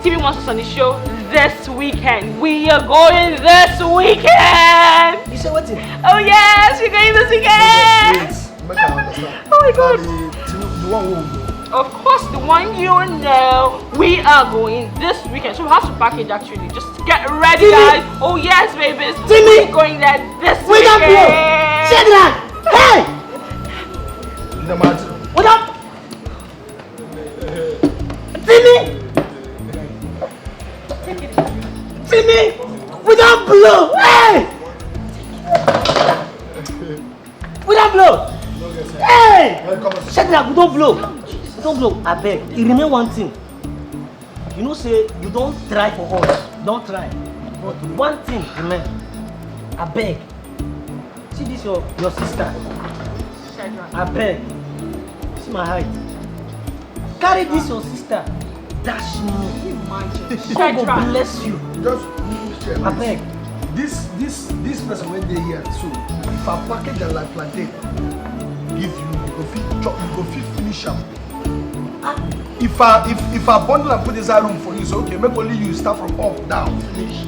TV Monsters on the show this weekend. We are going this weekend. You say what? Oh yes, we're going this weekend. Oh my God. The one who will go. Of course, the one you know. We are going this weekend. So we have to package actually. Just get ready, guys. Oh yes, babies. We're going there this weekend. Shedrack! Hey! What up? Timmy, we don't blow. Hey! We don't blow. Hey! Shedrack, we don't blow. We don't blow. I beg. It remain one thing. You know, say you don't try for us. Don't try. But one thing remain. I beg. See this your sister. I beg. See my height. Carry this your sister. dash me. God God bless you. Just I beg. This person went there here. So if I package a like plantain, give you go fit chop, you go fit finish am. If I bundle and put inside room for you, so okay, make only you start from up down finish.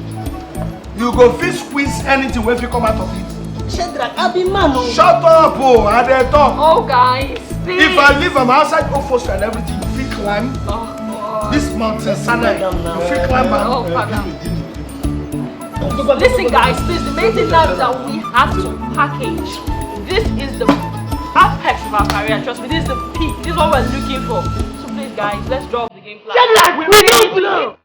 You go fit squeeze anything when you come out of it. Shedrack, I be man. Shut up, oh! I dey talk. Oh, guys, please. If I leave am outside, go first and everything, you fit climb. This mountain, Sinai, you fit climb am. Oh, Father. Listen, guys, please. The main thing now is that we have to package. This is the apex of our career. Trust me, this is the peak. This is what we're looking for. So please, guys, let's drop the game plan. Shedrack, we need to know.